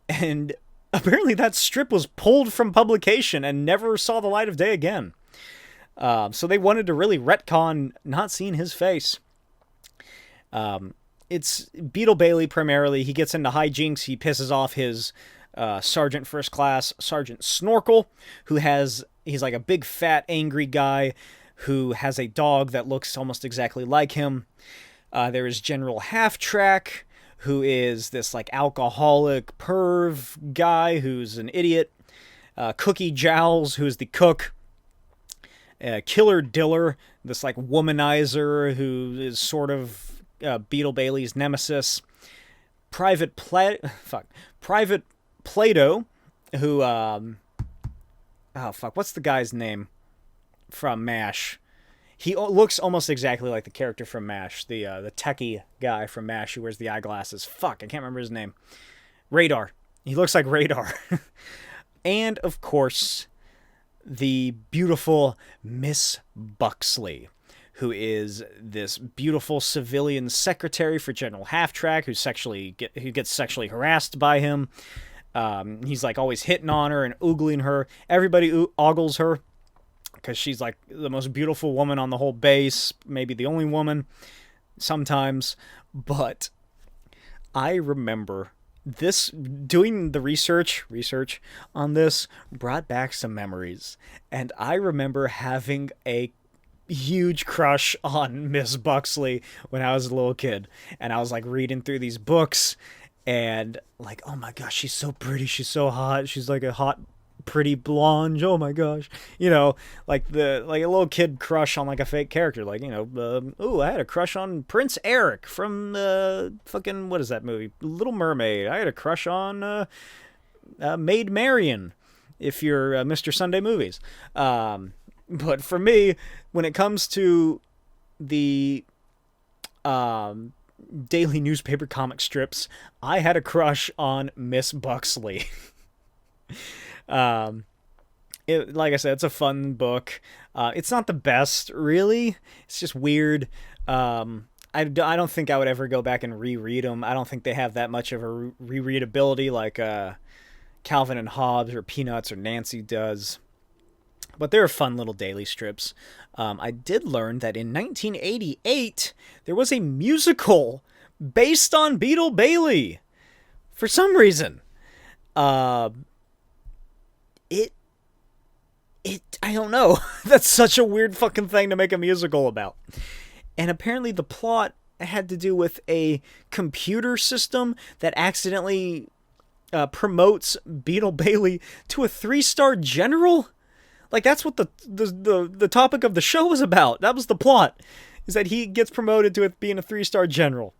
and apparently that strip was pulled from publication and never saw the light of day again. So they wanted to really retcon not seeing his face. It's Beetle Bailey primarily. He gets into hijinks. He pisses off his Sergeant First Class, Sergeant Snorkel, he's like a big fat angry guy who has a dog that looks almost exactly like him. There is General Half Track, who is this alcoholic perv guy who's an idiot. Cookie Jowls, who's the cook. Killer Diller, this womanizer who is sort of Beetle Bailey's nemesis. Private Plato, who what's the guy's name from MASH? He looks almost exactly like the character from MASH, the techie guy from MASH who wears the eyeglasses. I can't remember his name. Radar. He looks like Radar. And, of course, the beautiful Miss Buxley, who is this beautiful civilian secretary for General Half-Track who gets sexually harassed by him. He's like always hitting on her and oogling her. Everybody ogles her because she's like the most beautiful woman on the whole base, maybe the only woman sometimes. But I remember this, doing the research on this brought back some memories, and I remember having a huge crush on Miss Buxley when I was a little kid, and I was like reading through these books and like, oh my gosh, she's so pretty, she's so hot, she's like a hot pretty blonde, oh my gosh, like a little kid crush on like a fake character, like, I had a crush on Prince Eric from fucking, what is that movie, Little Mermaid. I had a crush on Maid Marian, if you're Mr. Sunday Movies. But for me, when it comes to the daily newspaper comic strips, I had a crush on Miss Buxley. Like I said, it's a fun book. It's not the best, really. It's just weird. I don't think I would ever go back and reread them. I don't think they have that much of a rereadability like Calvin and Hobbes or Peanuts or Nancy does. But they're fun little daily strips. I did learn that in 1988, there was a musical based on Beetle Bailey. For some reason. I don't know. That's such a weird fucking thing to make a musical about. And apparently the plot had to do with a computer system that accidentally promotes Beetle Bailey to a 3-star general. Like, that's what the topic of the show was about. That was the plot, is that he gets promoted to it being a 3-star general.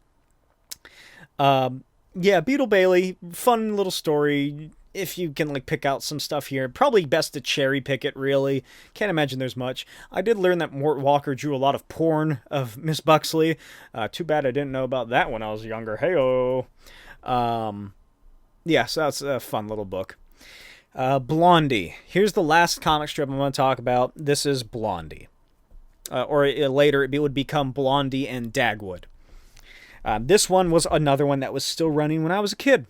Yeah, Beetle Bailey, fun little story. If you can like pick out some stuff here, probably best to cherry pick it, really. Can't imagine there's much. I did learn that Mort Walker drew a lot of porn of Miss Buxley. Too bad I didn't know about that when I was younger. Hey-oh. Yeah, so that's a fun little book. Blondie. Here's the last comic strip I'm going to talk about. This is Blondie. Or later it would become Blondie and Dagwood. This one was another one that was still running when I was a kid.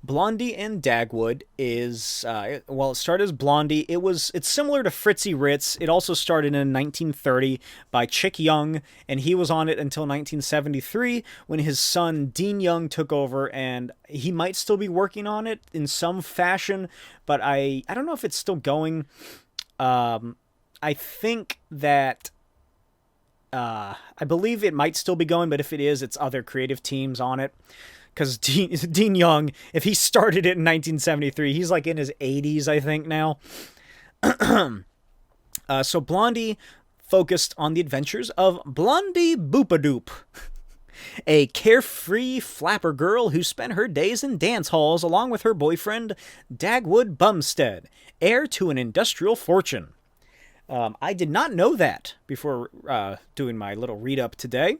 Blondie and Dagwood is, it started as Blondie. It's similar to Fritzy Ritz. It also started in 1930 by Chick Young, and he was on it until 1973 when his son Dean Young took over, and he might still be working on it in some fashion, but I don't know if it's still going. I think that, I believe it might still be going, but if it is, it's other creative teams on it. Because Dean Young, if he started it in 1973, he's like in his 80s, I think, now. So Blondie focused on the adventures of Blondie Boopadoop, a carefree flapper girl who spent her days in dance halls along with her boyfriend, Dagwood Bumstead, heir to an industrial fortune. I did not know that before doing my little read-up today.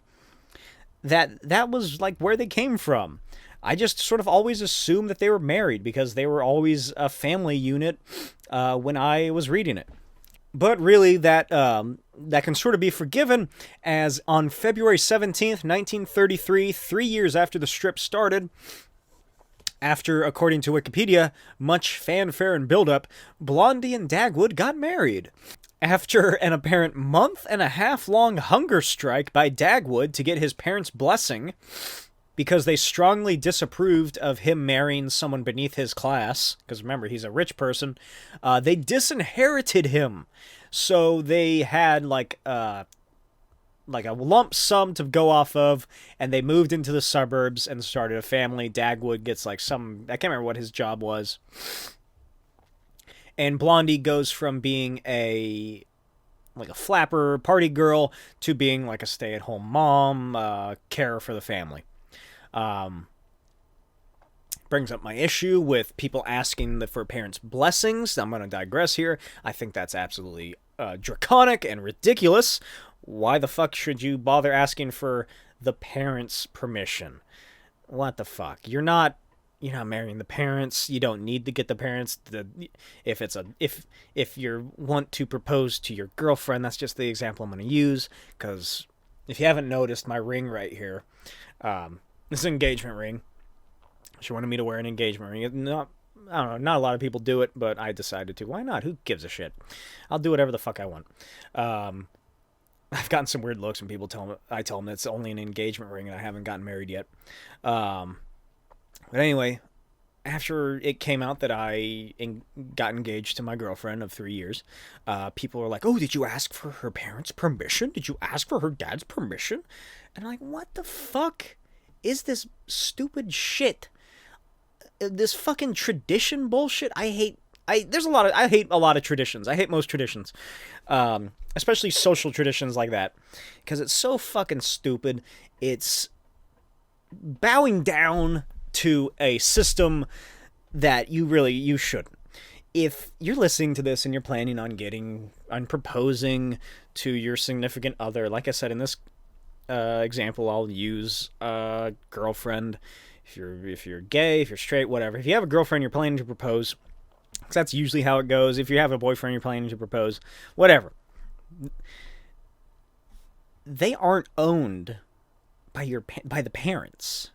That was like where they came from. I just sort of always assumed that they were married because they were always a family unit when I was reading it. But really, that can sort of be forgiven, as on February 17th, 1933, 3 years after the strip started, after, according to Wikipedia, much fanfare and build-up, Blondie and Dagwood got married. After an apparent month-and-a-half-long hunger strike by Dagwood to get his parents' blessing, because they strongly disapproved of him marrying someone beneath his class, because remember, he's a rich person, they disinherited him. So they had like a lump sum to go off of, and they moved into the suburbs and started a family. Dagwood gets like I can't remember what his job was. And Blondie goes from being a flapper party girl to being like a stay-at-home mom, carer for the family. brings up my issue with people asking for parents' blessings. I'm going to digress here. I think that's absolutely draconic and ridiculous. Why the fuck should you bother asking for the parents' permission? What the fuck? You're not marrying the parents. You don't need to get the parents. If you want to propose to your girlfriend, that's just the example I'm going to use. Because if you haven't noticed, my ring right here, this is an engagement ring. She wanted me to wear an engagement ring. I don't know, not a lot of people do it, but I decided to. Why not? Who gives a shit? I'll do whatever the fuck I want. I've gotten some weird looks when people tell them it's only an engagement ring and I haven't gotten married yet. But anyway, after it came out that I got engaged to my girlfriend of 3 years, people were like, "Oh, did you ask for her parents' permission? Did you ask for her dad's permission?" And I'm like, what the fuck is this stupid shit? This fucking tradition bullshit. I hate a lot of traditions. I hate most traditions. Especially social traditions like that. Because it's so fucking stupid. It's bowing down to a system that you shouldn't. If you're listening to this and you're planning on proposing to your significant other, like I said in this example, I'll use girlfriend. If you're gay, if you're straight, whatever. If you have a girlfriend, you're planning to propose. Because that's usually how it goes. If you have a boyfriend, you're planning to propose. Whatever. They aren't owned by the parents.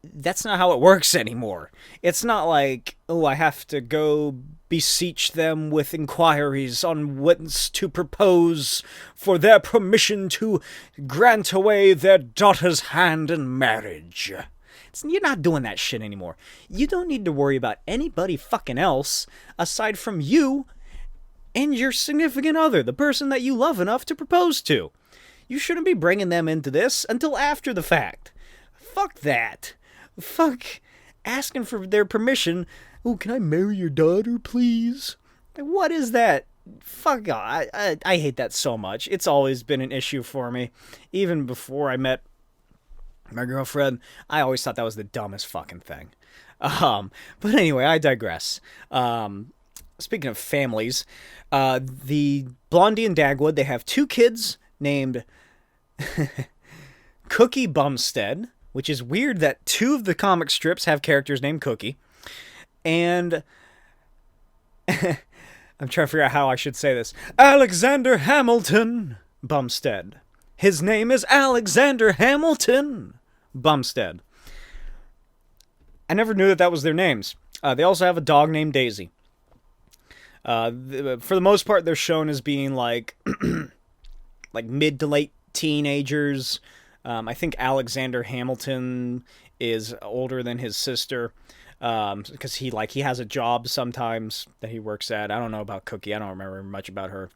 That's not how it works anymore. It's not like, oh, I have to go beseech them with inquiries on whence to propose for their permission to grant away their daughter's hand in marriage. You're not doing that shit anymore. You don't need to worry about anybody fucking else aside from you and your significant other, the person that you love enough to propose to. You shouldn't be bringing them into this until after the fact. Fuck that. Fuck asking for their permission. Oh, can I marry your daughter, please? What is that? Fuck, I hate that so much. It's always been an issue for me. Even before I met my girlfriend, I always thought that was the dumbest fucking thing. But anyway, I digress. Speaking of families, the Blondie and Dagwood, they have 2 kids named Cookie Bumstead, which is weird that 2 of the comic strips have characters named Cookie. And I'm trying to figure out how I should say this. Alexander Hamilton Bumstead. His name is Alexander Hamilton Bumstead. I never knew that was their names. They also have a dog named Daisy. For the most part, they're shown as being like mid to late teenagers. I think Alexander Hamilton is older than his sister, because he has a job sometimes that he works at. I don't know about Cookie. I don't remember much about her.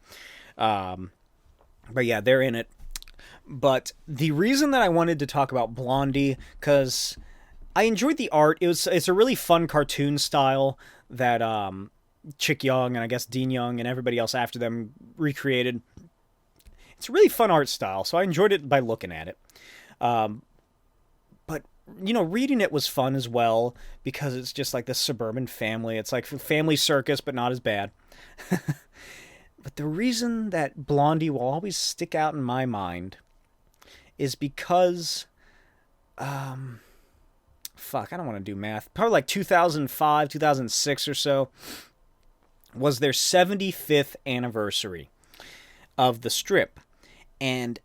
But yeah, they're in it. But the reason that I wanted to talk about Blondie, because I enjoyed the art. It's a really fun cartoon style that Chick Young and I guess Dean Young and everybody else after them recreated. It's a really fun art style, so I enjoyed it by looking at it. But, reading it was fun as well, because it's just like this suburban family. It's like Family Circus, but not as bad. But the reason that Blondie will always stick out in my mind is because, I don't want to do math. Probably like 2005, 2006 or so was their 75th anniversary of the strip. And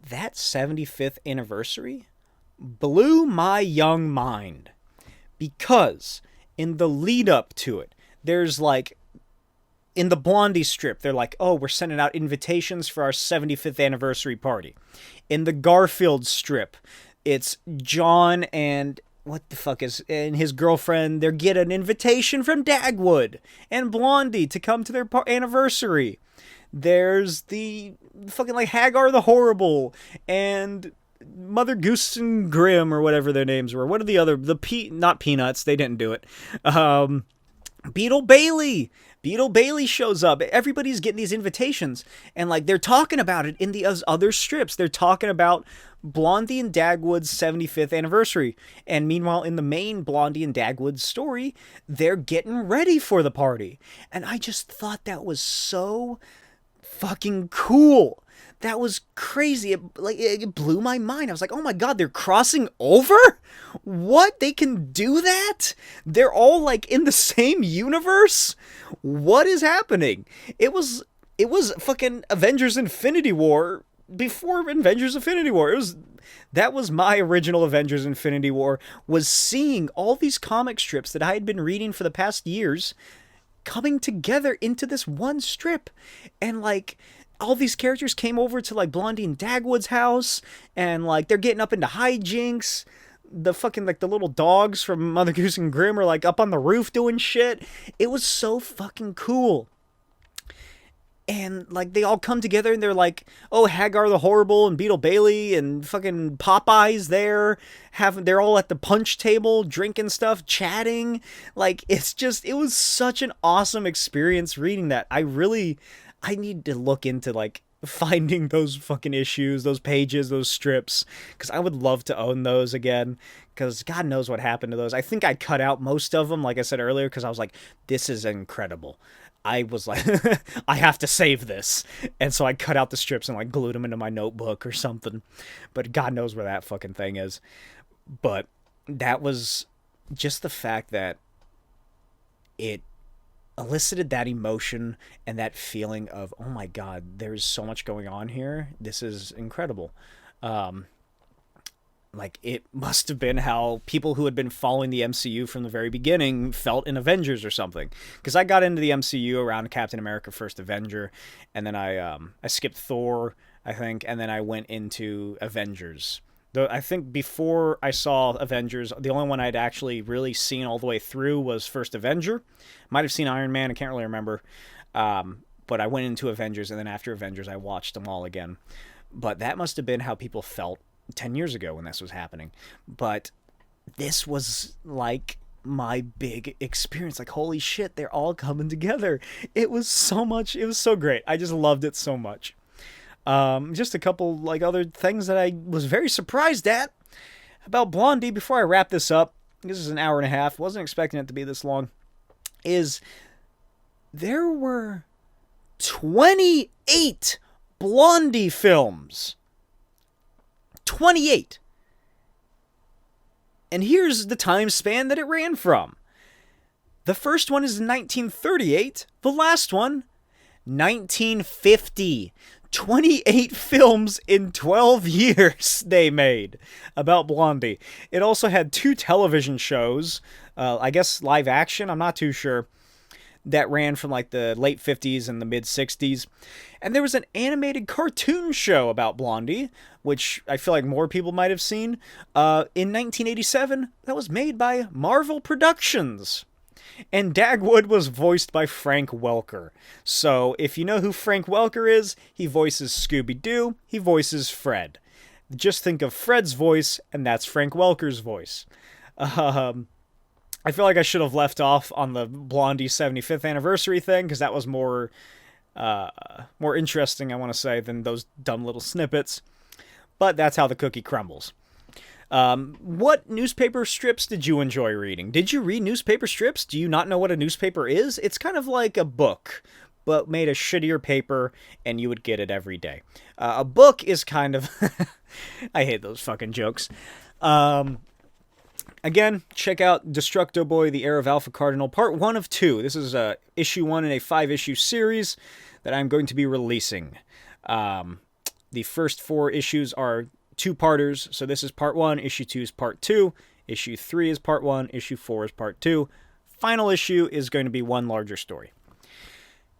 that 75th anniversary blew my young mind, because in the lead up to it, there's like, in the Blondie strip, they're like, oh, we're sending out invitations for our 75th anniversary party. In the Garfield strip, it's John and and his girlfriend, they get an invitation from Dagwood and Blondie to come to their anniversary. There's the fucking Hagar the Horrible and Mother Goose and Grimm, or whatever their names were. What are the other, not Peanuts, they didn't do it. Beetle Bailey. Beetle Bailey shows up. Everybody's getting these invitations, and like they're talking about it in the other strips. They're talking about Blondie and Dagwood's 75th anniversary. And meanwhile, in the main Blondie and Dagwood story, they're getting ready for the party. And I just thought that was so fucking cool. That was crazy. It blew my mind. I was like, oh my god, they're crossing over? What? They can do that? They're all like in the same universe? What is happening? It was fucking Avengers Infinity War before Avengers Infinity War. That was my original Avengers Infinity War, was seeing all these comic strips that I had been reading for the past years coming together into this one strip. And like all these characters came over to like Blondie and Dagwood's house, and like they're getting up into hijinks. The fucking like the little dogs from Mother Goose and Grimm are like up on the roof doing shit. It was so fucking cool. And like they all come together and they're like, oh, Hagar the Horrible and Beetle Bailey and fucking Popeye's there. They're all at the punch table drinking stuff, chatting. Like it was such an awesome experience reading that. I need to look into like finding those fucking issues, those pages, those strips, because I would love to own those again, because God knows what happened to those. I think I cut out most of them, like I said earlier, because I was like, this is incredible. I was like, I have to save this. And so I cut out the strips and like glued them into my notebook or something. But God knows where that fucking thing is. But that was just the fact that it elicited that emotion and that feeling of, oh my God, there's so much going on here. This is incredible. Like, it must have been how people who had been following the MCU from the very beginning felt in Avengers or something. Because I got into the MCU around Captain America First Avenger, and then I skipped Thor, I think, and then I went into Avengers. Though I think before I saw Avengers, the only one I'd actually really seen all the way through was First Avenger. Might have seen Iron Man, I can't really remember. But I went into Avengers, and then after Avengers, I watched them all again. But that must have been how people felt 10 years ago when this was happening. But this was like my big experience. Like, holy shit, they're all coming together. It was so great. I just loved it so much. Just a couple like other things that I was very surprised at about Blondie before I wrap this up. This is an hour and a half. Wasn't expecting it to be this long. Is there were 28 Blondie films. 28. And here's the time span that it ran from. The first one is 1938. The last one, 1950. 28 films in 12 years they made about Blondie. It also had 2 television shows, I guess live action, I'm not too sure, that ran from like the late 50s and the mid 60s. And there was an animated cartoon show about Blondie, which I feel like more people might have seen, in 1987, that was made by Marvel Productions. And Dagwood was voiced by Frank Welker. So, if you know who Frank Welker is, he voices Scooby-Doo, he voices Fred. Just think of Fred's voice, and that's Frank Welker's voice. I feel like I should have left off on the Blondie 75th anniversary thing, because that was more interesting, I want to say, than those dumb little snippets. But that's how the cookie crumbles. What newspaper strips did you enjoy reading? Did you read newspaper strips? Do you not know what a newspaper is? It's kind of like a book, but made of shittier paper, and you would get it every day. A book is kind of... I hate those fucking jokes. Again, check out Destructo Boy, The Heir of Alpha Cardinal, part 1 of 2. This is issue 1 in a 5-issue series that I'm going to be releasing. The first 4 issues are 2-parters, so this is part 1, issue 2 is part 2, issue 3 is part 1, issue 4 is part 2. Final issue is going to be one larger story.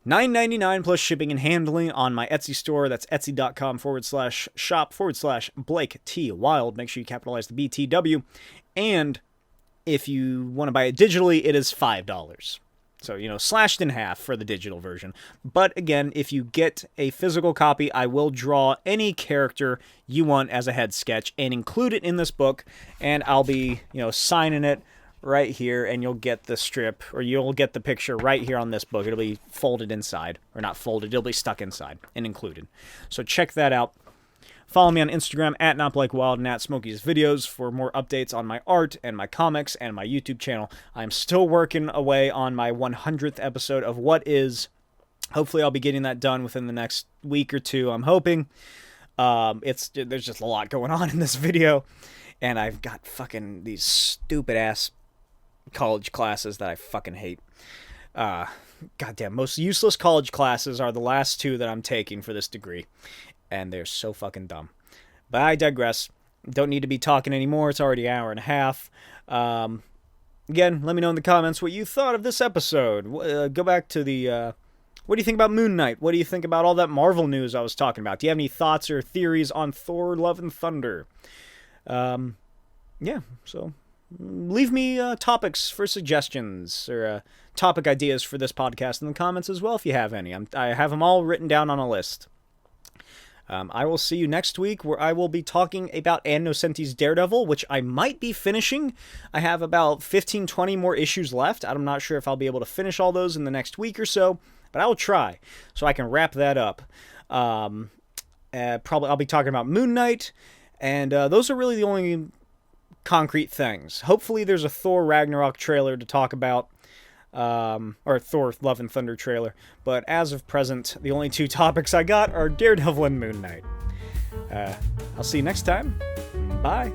$9.99 plus shipping and handling on my Etsy store. That's etsy.com/shop/Blake T. Wild. Make sure you capitalize the BTW. And if you want to buy it digitally, it is $5. So, slashed in half for the digital version. But again, if you get a physical copy, I will draw any character you want as a head sketch and include it in this book. And I'll be, signing it right here, and you'll get the strip, or you'll get the picture right here on this book. It'll be folded inside, or not folded, it'll be stuck inside and included. So check that out. Follow me on Instagram at NotBlakeWild and at Smokey's Videos for more updates on my art and my comics and my YouTube channel. I'm still working away on my 100th episode of What Is. Hopefully I'll be getting that done within the next week or two, I'm hoping. There's just a lot going on in this video, and I've got fucking these stupid-ass college classes that I fucking hate. Goddamn, most useless college classes are the last two that I'm taking for this degree. And they're so fucking dumb. But I digress. Don't need to be talking anymore. It's already an hour and a half. Again, let me know in the comments what you thought of this episode. Go back to the... what do you think about Moon Knight? What do you think about all that Marvel news I was talking about? Do you have any thoughts or theories on Thor, Love, and Thunder? Yeah, so... leave me topics for suggestions or topic ideas for this podcast in the comments as well if you have any. I have them all written down on a list. I will see you next week, where I will be talking about Ann Nocenti's Daredevil, which I might be finishing. I have about 15-20 more issues left. I'm not sure if I'll be able to finish all those in the next week or so, but I will try, so I can wrap that up. Probably I'll be talking about Moon Knight, and those are really the only concrete things. Hopefully there's a Thor Ragnarok trailer to talk about. Or Thor Love and Thunder trailer, but as of present, the only two topics I got are Daredevil and Moon Knight. I'll see you next time. Bye.